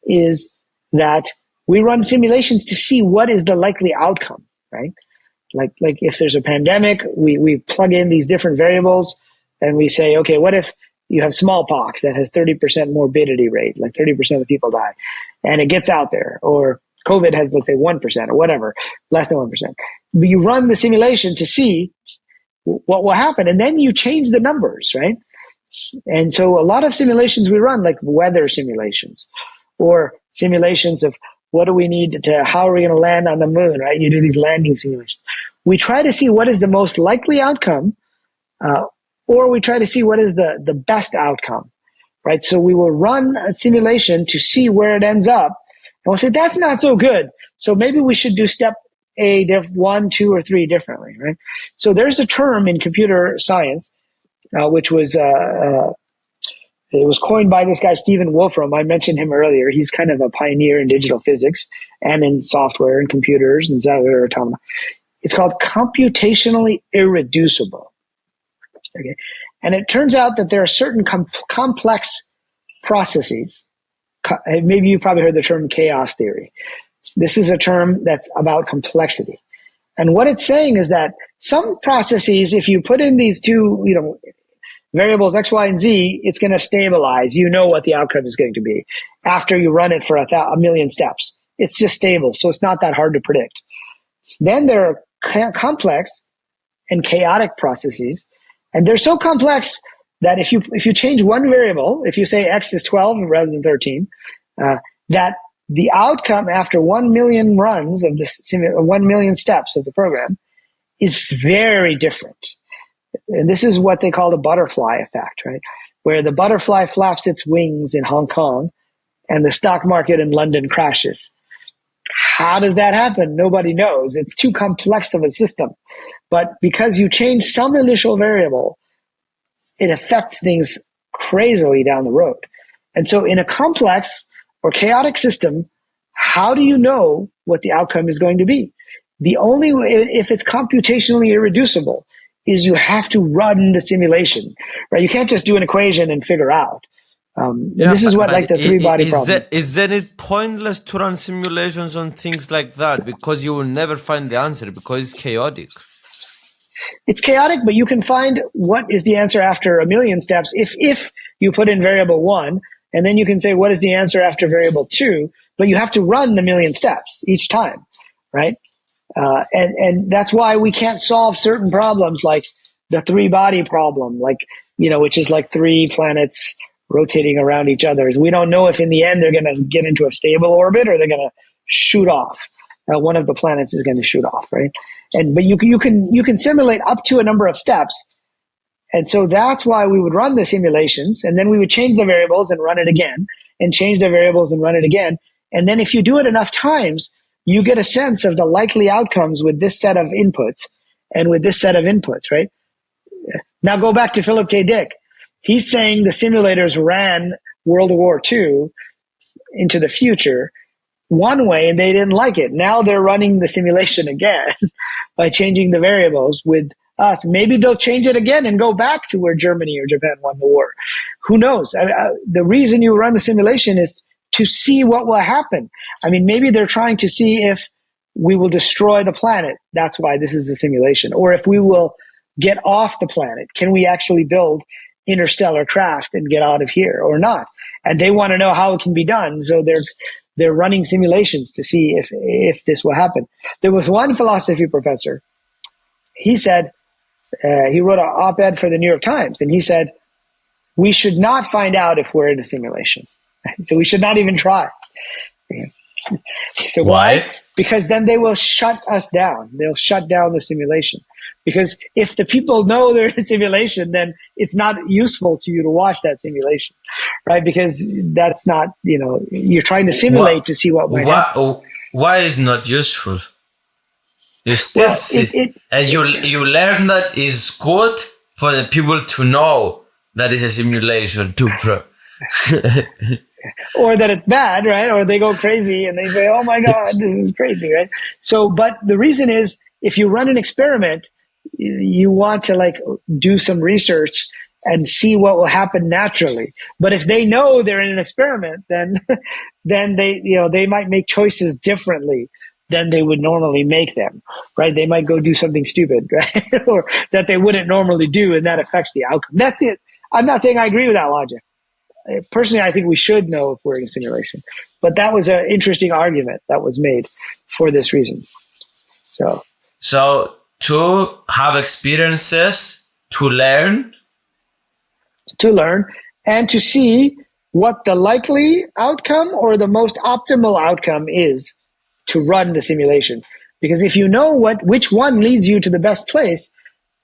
is that we run simulations to see what is the likely outcome, right? Like if there's a pandemic, we plug in these different variables and we say, okay, what if you have smallpox that has 30% morbidity rate, like 30% of the people die, and it gets out there, or COVID has, let's say, 1% or whatever, less than 1%. You run the simulation to see what will happen, and then you change the numbers, right? And so a lot of simulations we run, like weather simulations, or simulations of what do we need how are we going to land on the moon, right? You do these landing simulations. We try to see what is the most likely outcome, or we try to see what is the best outcome, right? So we will run a simulation to see where it ends up, and we'll say, that's not so good. So maybe we should do step A, 1, 2, or 3 differently, right? So there's a term in computer science, which was, it was coined by this guy, Stephen Wolfram. I mentioned him earlier. He's kind of a pioneer in digital physics and in software and computers and cellular automata. It's called computationally irreducible. Okay. And it turns out that there are certain complex processes. Maybe you've probably heard the term chaos theory. This is a term that's about complexity. And what it's saying is that some processes, if you put in these two, variables X, Y, and Z, it's going to stabilize. You know what the outcome is going to be after you run it for 1 million steps. It's just stable. So it's not that hard to predict. Then there are complex and chaotic processes. And they're so complex that if you change one variable, if you say X is 12 rather than 13, that the outcome after 1 million runs of this 1 million steps of the program is very different. And this is what they call the butterfly effect, right? Where the butterfly flaps its wings in Hong Kong and the stock market in London crashes. How does that happen? Nobody knows. It's too complex of a system. But because you change some initial variable, it affects things crazily down the road. And so in a complex or chaotic system, how do you know what the outcome is going to be? The only way, if it's computationally irreducible, is you have to run the simulation, right? You can't just do an equation and figure out.
Yeah,
This is what
but
like the three-body problem is.
isn't it pointless to run simulations on things like that because you will never find the answer because it's chaotic?
It's chaotic, but you can find what is the answer after a million steps if you put in variable 1, and then you can say what is the answer after variable 2, but you have to run the million steps each time, right? And that's why we can't solve certain problems like the three-body problem, like, which is like 3 planets rotating around each other. We don't know if in the end they're going to get into a stable orbit or they're going to shoot off. One of the planets is going to shoot off, right? But you can simulate up to a number of steps, and so that's why we would run the simulations, and then we would change the variables and run it again, and change the variables and run it again, and then if you do it enough times, you get a sense of the likely outcomes with this set of inputs and with this set of inputs, right? Now go back to Philip K. Dick. He's saying the simulators ran World War II into the future one way and they didn't like it. Now they're running the simulation again by changing the variables with us. Maybe they'll change it again and go back to where Germany or Japan won the war. Who knows? The reason you run the simulation is to see what will happen. I mean, maybe they're trying to see if we will destroy the planet. That's why this is the simulation. Or if we will get off the planet. Can we actually build interstellar craft and get out of here or not? And they want to know how it can be done. So they're running simulations to see if this will happen. There was one philosophy professor. He said, he wrote an op-ed for the New York Times, and he said, we should not find out if we're in a simulation. So we should not even try. So why? Because then they will shut us down. They'll shut down the simulation. Because if the people know they're in a simulation, then it's not useful to you to watch that simulation, right? Because that's not, you're trying to simulate to see what might happen.
Why is not useful? You still see, and you learn that is good for the people to know that it's a simulation too, bro.
Or that it's bad, right? Or they go crazy and they say, oh my God, this is crazy, right? So, but the reason is, if you run an experiment, you want to do some research and see what will happen naturally. But if they know they're in an experiment, then they might make choices differently than they would normally make them, right? They might go do something stupid, right? Or that they wouldn't normally do, and that affects the outcome. That's it. I'm not saying I agree with that logic. Personally, I think we should know if we're in a simulation. But that was an interesting argument that was made for this reason. So
to have experiences, to learn,
and to see what the likely outcome or the most optimal outcome is to run the simulation. Because if you know which one leads you to the best place,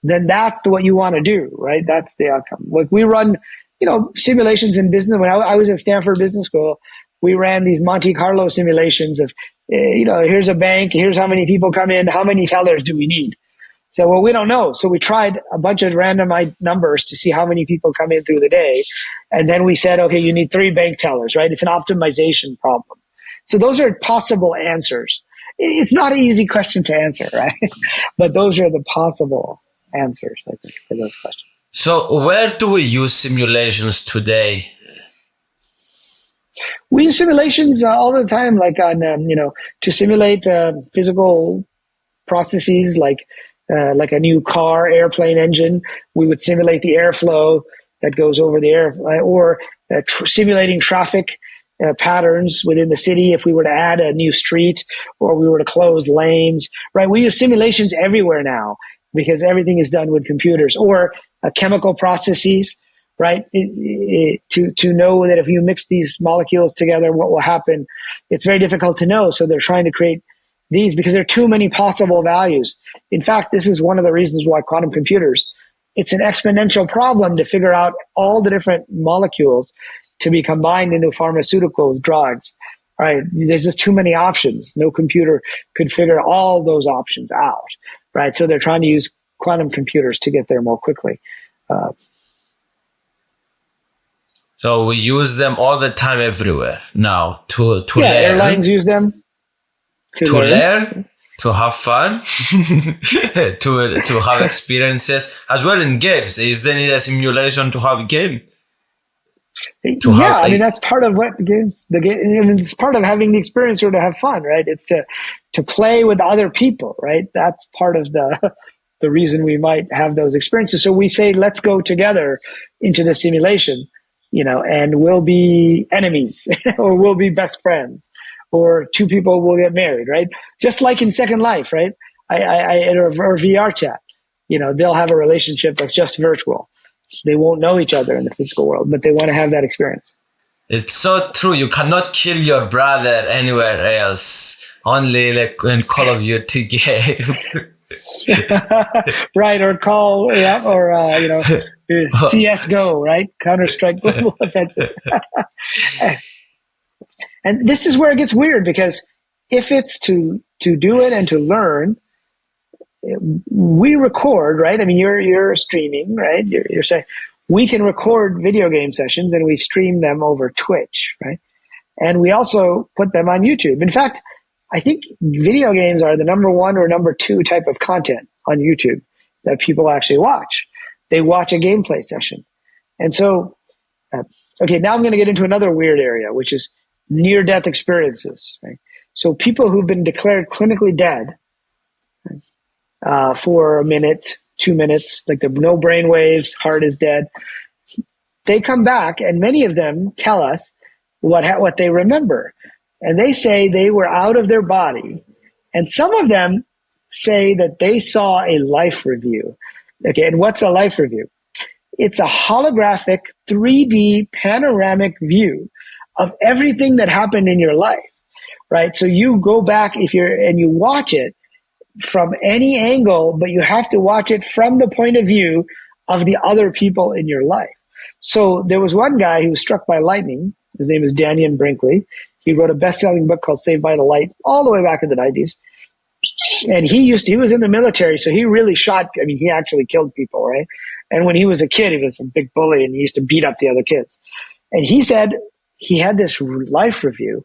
then that's what you want to do, right? That's the outcome. Like we run, simulations in business. When I was at Stanford Business School, we ran these Monte Carlo simulations of, here's a bank, here's how many people come in, how many tellers do we need? So, well, we don't know. So we tried a bunch of random numbers to see how many people come in through the day. And then we said, okay, you need 3 bank tellers, right? It's an optimization problem. So those are possible answers. It's not an easy question to answer, right? But those are the possible answers, I think, for those questions.
So where do we use simulations today?
We use simulations all the time, like on, to simulate physical processes like a new airplane engine. We would simulate the airflow that goes over the air, or simulating traffic patterns within the city if we were to add a new street or we were to close lanes, right? We use simulations everywhere now because everything is done with computers, or chemical processes, right? To know that if you mix these molecules together, what will happen? It's very difficult to know. So they're trying to create these because there are too many possible values. In fact, this is one of the reasons why quantum computers, it's an exponential problem to figure out all the different molecules to be combined into pharmaceuticals, drugs, right? There's just too many options. No computer could figure all those options out, right? So they're trying to use quantum computers to get there more quickly.
So we use them all the time everywhere now to
Yeah, airlines
learn,
use them to
to
learn.
learn, to have fun, to have experiences as well in games. Is there a simulation to have game? To
Yeah,
have
I mean
a
that's part of what the game, and it's part of having the experience or to have fun, right? It's to play with other people, right? That's part of the reason we might have those experiences. So we say, let's go together into the simulation, and we'll be enemies or we'll be best friends, or two people will get married, right? Just like in Second Life, right? Or VR chat, they'll have a relationship that's just virtual. They won't know each other in the physical world, but they want to have that experience.
It's so true. You cannot kill your brother anywhere else. Only like in Call of Duty game.
Right, or call, yeah, or CS:GO, right? Counter Strike Global Offensive. And this is where it gets weird because if it's to do it and to learn, we record, right? I mean, you're streaming, right? You're saying we can record video game sessions and we stream them over Twitch, right? And we also put them on YouTube. In fact, I think video games are the number one or number two type of content on YouTube that people actually watch. They watch a gameplay session. And so, okay, now I'm going to get into another weird area, which is near-death experiences. Right? So people who've been declared clinically dead for a minute, 2 minutes, like there are no brain waves, heart is dead. They come back, and many of them tell us what they remember. And they say they were out of their body. And some of them say that they saw a life review. Okay, and what's a life review? It's a holographic 3D panoramic view of everything that happened in your life, right? So you go back and you watch it from any angle, but you have to watch it from the point of view of the other people in your life. So there was one guy who was struck by lightning. His name is Daniel Brinkley. He wrote a best-selling book called Saved by the Light all the way back in the 90s. And he was in the military, so he really he actually killed people, right? And when he was a kid, he was a big bully and he used to beat up the other kids. And he said he had this life review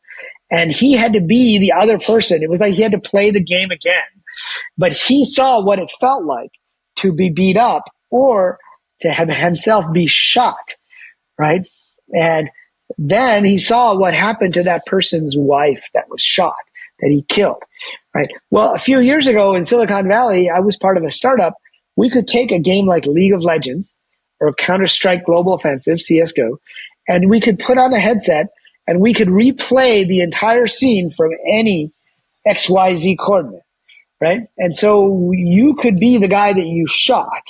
and he had to be the other person. It was like he had to play the game again. But he saw what it felt like to be beat up or to have himself be shot, right? And then he saw what happened to that person's wife that was shot, that he killed, right? Well, a few years ago in Silicon Valley, I was part of a startup. We could take a game like League of Legends or Counter-Strike Global Offensive, CS:GO, and we could put on a headset and we could replay the entire scene from any XYZ coordinate, right? And so you could be the guy that you shot,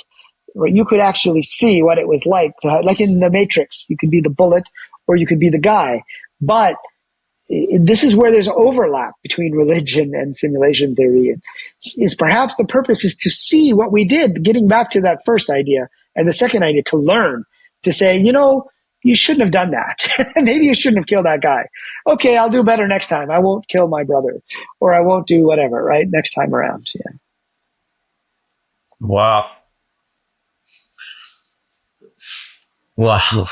or you could actually see what it was like in the Matrix. You could be the bullet or you could be the guy. But this is where there's overlap between religion and simulation theory. Is perhaps the purpose is to see what we did, getting back to that first idea and the second idea, to learn, to say, you shouldn't have done that. Maybe you shouldn't have killed that guy. Okay, I'll do better next time. I won't kill my brother, or I won't do whatever, right? Next time around. Yeah.
Wow. Wow.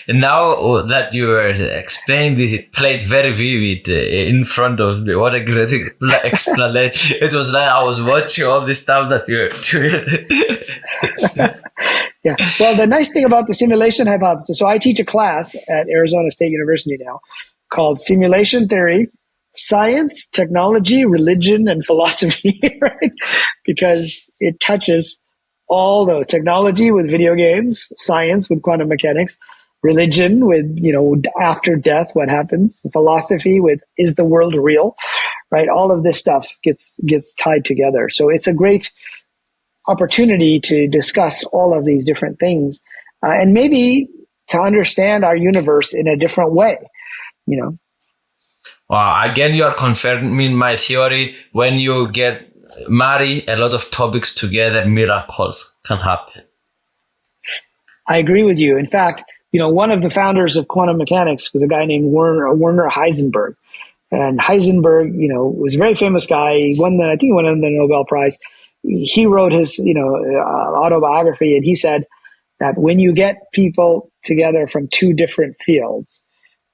Now that you were explaining this, it played very vivid in front of me. What a great explanation. It was like I was watching all this stuff that you were doing.
Yeah. Well, the nice thing about the simulation hypothesis, so I teach a class at Arizona State University now called Simulation Theory, Science, Technology, Religion, and Philosophy, right? Because it touches all those: technology with video games, science with quantum mechanics, religion with, after death, what happens, philosophy with, is the world real, right? All of this stuff gets tied together. So it's a great opportunity to discuss all of these different things and maybe to understand our universe in a different way,
Wow, again, you are confirming my theory. When you marry a lot of topics together, miracles can happen.
I agree with you. In fact, one of the founders of quantum mechanics was a guy named Werner Heisenberg. And Heisenberg, was a very famous guy. He won the Nobel Prize. he wrote his, autobiography, and he said that when you get people together from two different fields,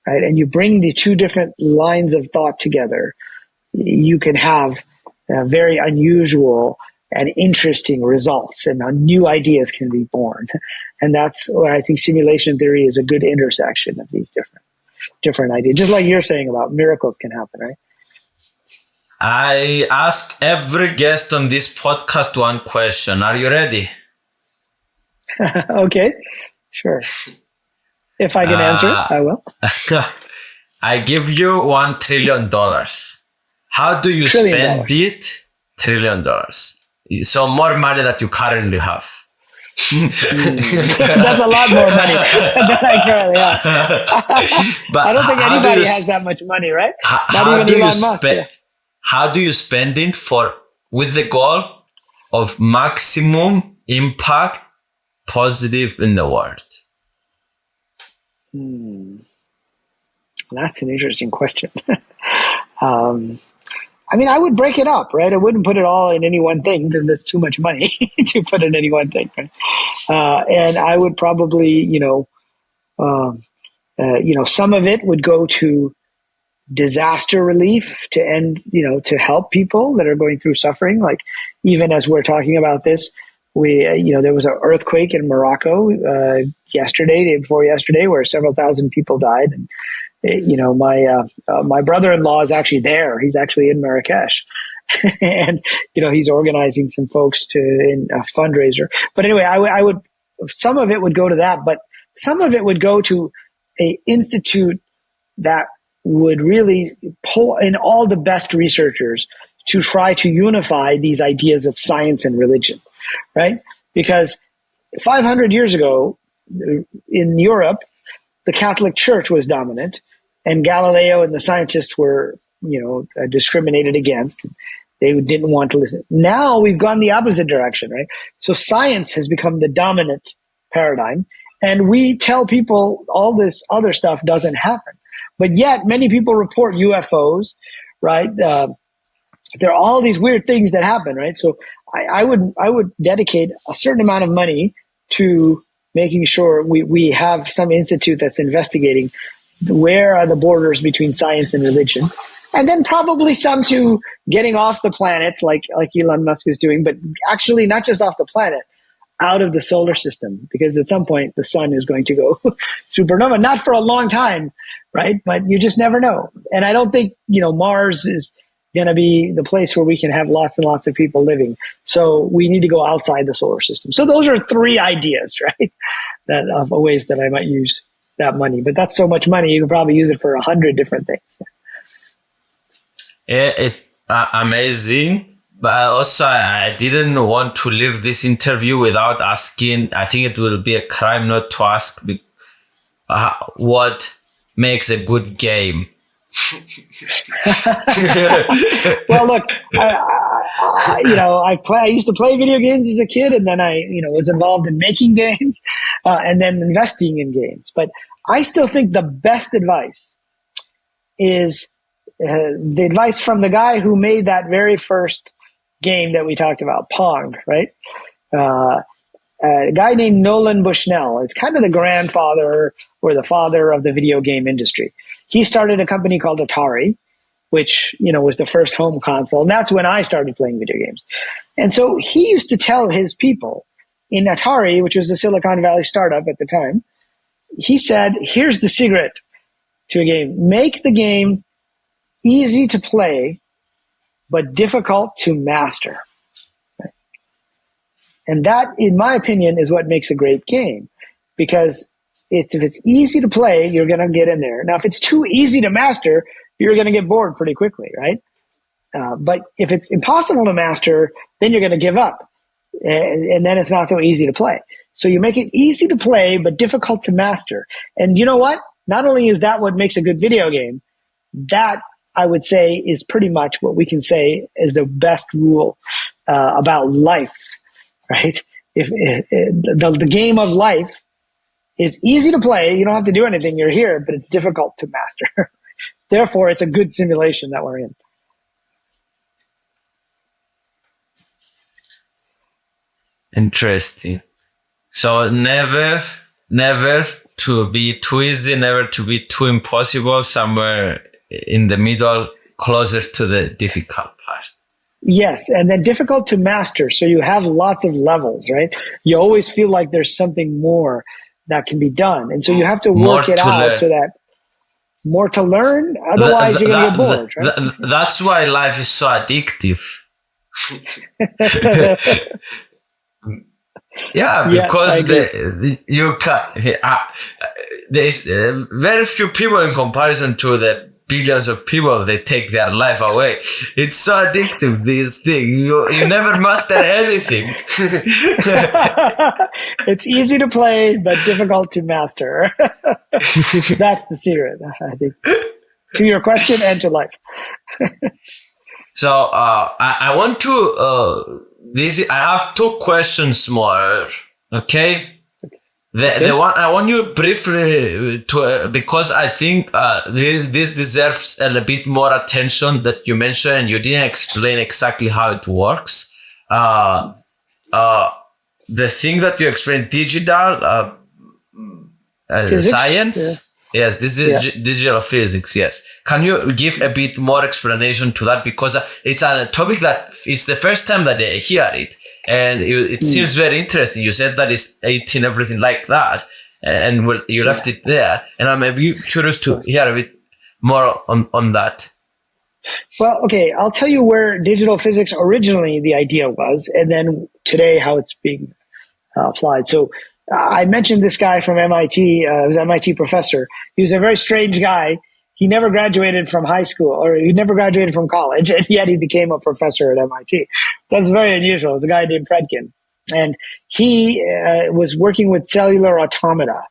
right, and you bring the two different lines of thought together, you can have very unusual and interesting results, and new ideas can be born. And that's where I think simulation theory is a good intersection of these different ideas. Just like you're saying about miracles can happen, right?
I ask every guest on this podcast one question. Are you ready?
Okay, sure. If I can answer it, I will.
I give you $1 trillion. How do you spend it? $1 trillion. So more money that you currently have.
That's a lot more money than I currently have. But I don't think anybody has that much money, right? Not even Elon Musk.
How do you spend it with the goal of maximum impact positive in the world?
That's an interesting question. I would break it up, right? I wouldn't put it all in any one thing because it's too much money to put in any one thing. Right? And I would probably, some of it would go to disaster relief to end, to help people that are going through suffering. Like even as we're talking about this, there was an earthquake in Morocco day before yesterday, where several thousand people died. And my brother-in-law is actually there. He's actually in Marrakesh, and he's organizing some folks in a fundraiser. But anyway, I would some of it would go to that, but some of it would go to a institute that would really pull in all the best researchers to try to unify these ideas of science and religion, right? Because 500 years ago in Europe, the Catholic Church was dominant, and Galileo and the scientists were, discriminated against. They didn't want to listen. Now we've gone the opposite direction, right? So science has become the dominant paradigm, and we tell people all this other stuff doesn't happen. But yet many people report UFOs, right? There are all these weird things that happen, right? So I would dedicate a certain amount of money to making sure we have some institute that's investigating where are the borders between science and religion, and then probably some to getting off the planet, like Elon Musk is doing, but actually not just off the planet, out of the solar system, because at some point the sun is going to go supernova, not for a long time, right? But you just never know. And I don't think, Mars is going to be the place where we can have lots and lots of people living. So we need to go outside the solar system. So those are three ideas, right? That of ways that I might use that money. But that's so much money, you could probably use it for 100 different things.
Yeah, it's amazing. But also, I didn't want to leave this interview without asking. I think it will be a crime not to ask what makes a good game.
Well, look, I used to play video games as a kid, and then I, was involved in making games and then investing in games. But I still think the best advice is the advice from the guy who made that very first game that we talked about, Pong, right? A guy named Nolan Bushnell is kind of the grandfather or the father of the video game industry. He started a company called Atari, which, was the first home console. And that's when I started playing video games. And so he used to tell his people in Atari, which was a Silicon Valley startup at the time, he said, here's the secret to a game. Make the game easy to play, but difficult to master. And that, in my opinion, is what makes a great game. Because if it's easy to play, you're going to get in there. Now, if it's too easy to master, you're going to get bored pretty quickly, right? But if it's impossible to master, then you're going to give up. And then it's not so easy to play. So you make it easy to play, but difficult to master. And you know what? Not only is that what makes a good video game, that I would say is pretty much what we can say is the best rule about life, right? If the game of life is easy to play, you don't have to do anything, you're here, but it's difficult to master. Therefore, it's a good simulation that we're in.
Interesting. So never to be too easy, never to be too impossible, somewhere in the middle, closer to the difficult part.
Yes, and then difficult to master. So you have lots of levels, right? You always feel like there's something more that can be done. And so you have to
More
work it
to
out so
learn.
that more to learn. Otherwise, you're going to get bored, right?
That's why life is so addictive. Yeah,
Yes, I
because
agree.
there's very few people in comparison to the billions of people they take their life away. It's so addictive, this thing. You never master anything.
It's easy to play, but difficult to master. That's the secret, I think, to your question and to life.
So I want to I have two questions more. Okay. The one I want you briefly to because I think this deserves a bit more attention that you mentioned and you didn't explain exactly how it works. The thing that you explained, digital science. Yes, this is digital physics. Yes. Can you give a bit more explanation to that? Because it's a topic that is the first time that I hear it. And it seems very interesting. You said that it's 18, everything like that. And you left it there. And I'm curious to hear a bit more on that.
Well, okay, I'll tell you where digital physics originally the idea was, and then today how it's being applied. So I mentioned this guy from MIT, he was an MIT professor. He was a very strange guy. He never graduated from high school, or he never graduated from college, and yet he became a professor at MIT. That's very unusual. It was a guy named Fredkin. And he was working with cellular automata.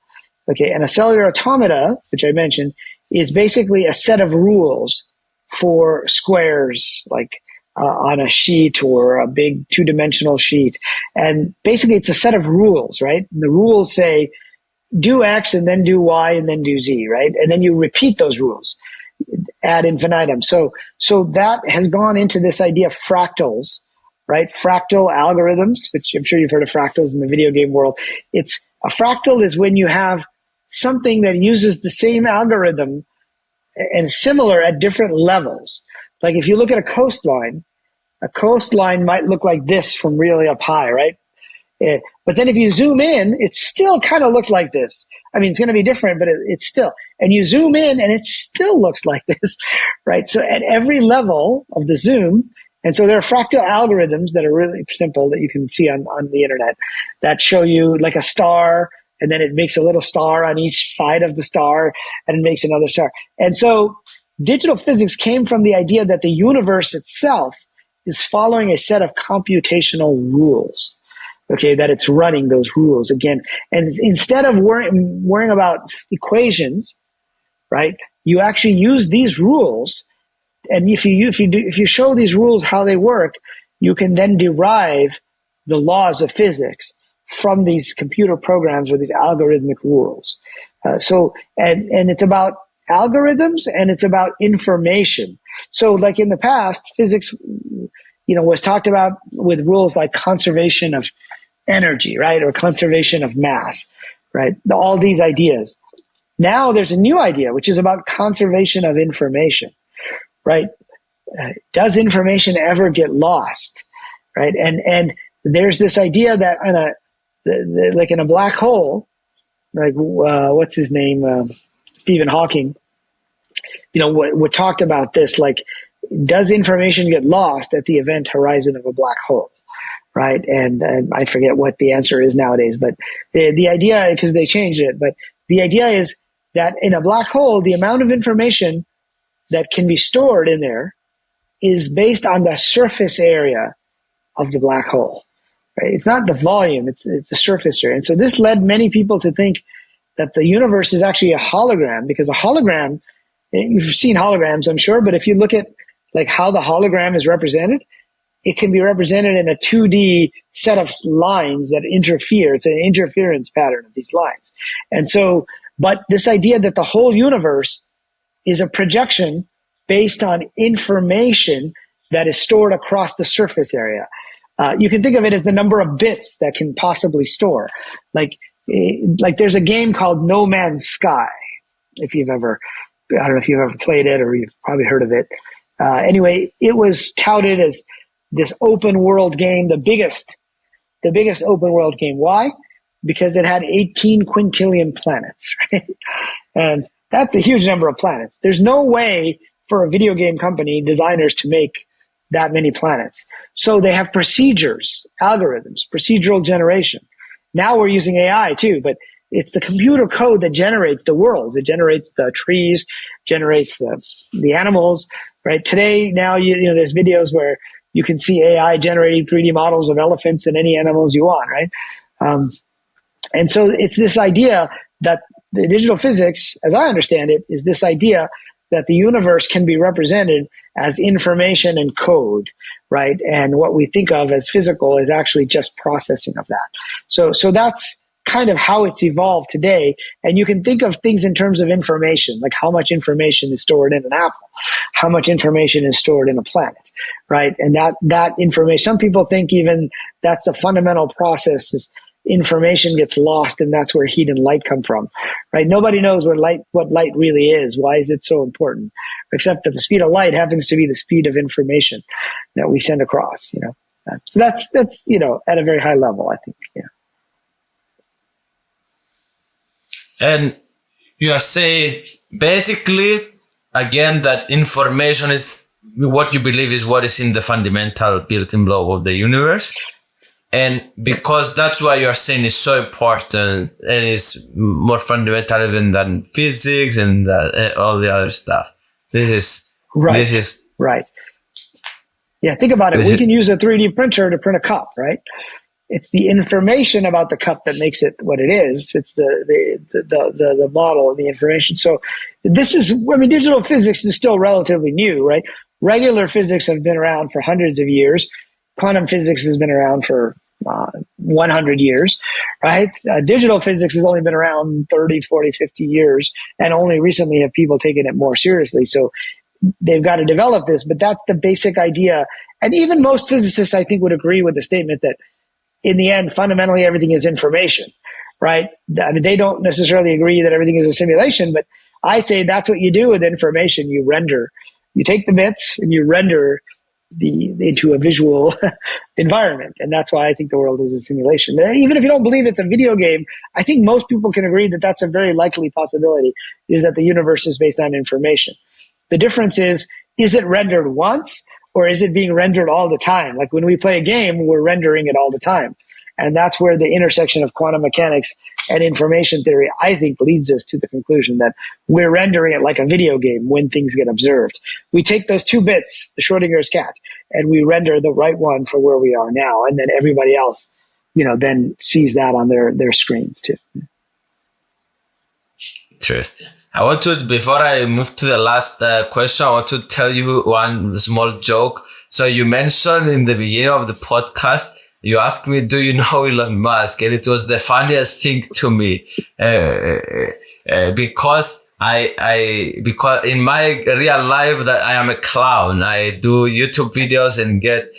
Okay, and a cellular automata, which I mentioned, is basically a set of rules for squares, like on a sheet or a big two-dimensional sheet. And basically it's a set of rules, right? And the rules say do X and then do Y and then do Z, right? And then you repeat those rules ad infinitum. So that has gone into this idea of fractals, right? Fractal algorithms, which I'm sure you've heard of fractals in the video game world. It's a fractal is when you have something that uses the same algorithm and similar at different levels. Like if you look at a coastline might look like this from really up high, right? But then if you zoom in, it still kind of looks like this. I mean, it's going to be different, but it's still. And you zoom in and it still looks like this, right? So at every level of the zoom, and so there are fractal algorithms that are really simple that you can see on the internet that show you like a star, and then it makes a little star on each side of the star, and it makes another star. And so digital physics came from the idea that the universe itself is following a set of computational rules. Okay, that it's running those rules again. And instead of worrying about equations, right, you actually use these rules. And if you show these rules how they work, you can then derive the laws of physics from these computer programs or these algorithmic rules. And it's about algorithms and it's about information. So like in the past, physics, was talked about with rules like conservation of energy, right? Or conservation of mass, right? All these ideas. Now there's a new idea, which is about conservation of information, right? Does information ever get lost, right? And there's this idea that like in a black hole, like what's his name, Stephen Hawking, what talked about this, like, does information get lost at the event horizon of a black hole, right? And I forget what the answer is nowadays, but the idea, because they changed it, but the idea is that in a black hole, the amount of information that can be stored in there is based on the surface area of the black hole. Right? It's not the volume, it's the surface area. And so this led many people to think that the universe is actually a hologram, because a hologram, you've seen holograms, I'm sure, but if you look at like how the hologram is represented, it can be represented in a 2D set of lines that interfere. It's an interference pattern of these lines. And so, but this idea that the whole universe is a projection based on information that is stored across the surface area. You can think of it as the number of bits that can possibly store. Like there's a game called No Man's Sky. If you've ever, I don't know if you've ever played it or you've probably heard of it. Anyway, it was touted as this open world game, the biggest open world game. Why? Because it had 18 quintillion planets, right? And that's a huge number of planets. There's no way for a video game company, designers, to make that many planets. So they have procedures, algorithms, procedural generation. Now we're using AI too, but it's the computer code that generates the worlds. It generates the trees, generates the animals, right? Today, now, there's videos where you can see AI generating 3D models of elephants and any animals you want, right? And so it's this idea that the digital physics, as I understand it, is this idea that the universe can be represented as information and code, right? And what we think of as physical is actually just processing of that. So that's kind of how it's evolved today. And you can think of things in terms of information, like how much information is stored in an apple, how much information is stored in a planet, right? And that information, some people think even that's the fundamental process is information gets lost, and that's where heat and light come from, right? Nobody knows what light really is. Why is it so important? Except that the speed of light happens to be the speed of information that we send across, So that's at a very high level, I think. Yeah.
And you are saying basically, again, that information is what you believe is what is in the fundamental built-in block of the universe. And because that's why you're saying is so important and is more fundamental even than physics and all the other stuff. This is
right. Yeah, think about it. We can use a 3D printer to print a cup, right? It's the information about the cup that makes it what it is. It's the model and the information. So digital physics is still relatively new, right? Regular physics have been around for hundreds of years. Quantum physics has been around for 100 years, right? Digital physics has only been around 30, 40, 50 years, and only recently have people taken it more seriously. So they've got to develop this, but that's the basic idea. And even most physicists, I think, would agree with the statement that in the end, fundamentally, everything is information, right? I mean, they don't necessarily agree that everything is a simulation, but I say that's what you do with information. You render. You take the bits and you render into a visual environment. And that's why I think the world is a simulation. Even if you don't believe it's a video game, I think most people can agree that that's a very likely possibility, is that the universe is based on information. The difference is it rendered once or is it being rendered all the time? Like when we play a game, we're rendering it all the time. And that's where the intersection of quantum mechanics and information theory, I think, leads us to the conclusion that we're rendering it like a video game when things get observed. We take those two bits, the Schrodinger's cat, and we render the right one for where we are now. And then everybody else, then sees that on their screens too.
Interesting. Before I move to the last question, I want to tell you one small joke. So you mentioned in the beginning of the podcast, you asked me, do you know Elon Musk? And it was the funniest thing to me, because because in my real life that I am a clown. I do YouTube videos and get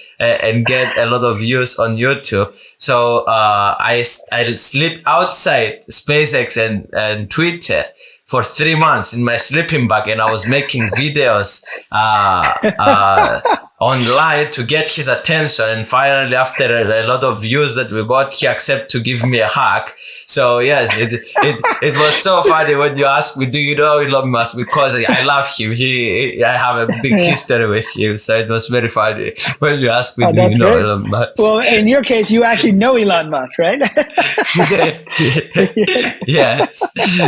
a lot of views on YouTube. So, I sleep outside SpaceX and Twitter for 3 months in my sleeping bag, and I was making videos, online to get his attention. And finally, after a lot of views that we got, he accepted to give me a hug. So yes, it was so funny when you asked me, do you know Elon Musk? Because I love him. I have a big history with him. So it was very funny when you asked me, do you know Elon Musk?
Well, in your case, you actually know Elon Musk, right?
Yes.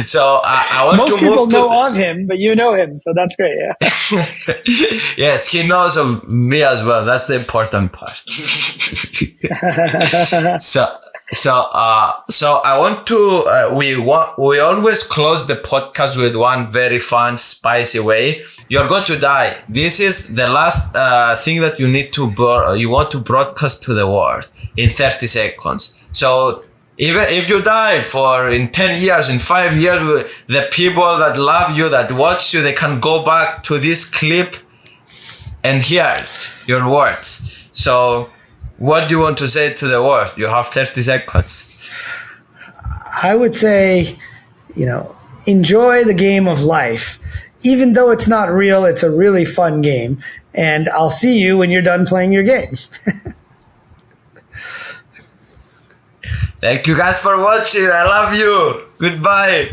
So I want
Most
to move
people know of him, but you know him. So that's great. Yeah.
Yes, he knows of me as well. That's the important part. So I want to, we always close the podcast with one very fun, spicy way. You're going to die. This is the last, thing that you want to broadcast to the world in 30 seconds. So even if you die in 10 years, in 5 years, the people that love you, that watch you, they can go back to this clip and hear it, your words. So What do you want to say to the world? You have 30 seconds.
I would say, enjoy the game of life. Even though it's not real, it's a really fun game. And I'll see you when you're done playing your game.
Thank you guys for watching. I love you. Goodbye.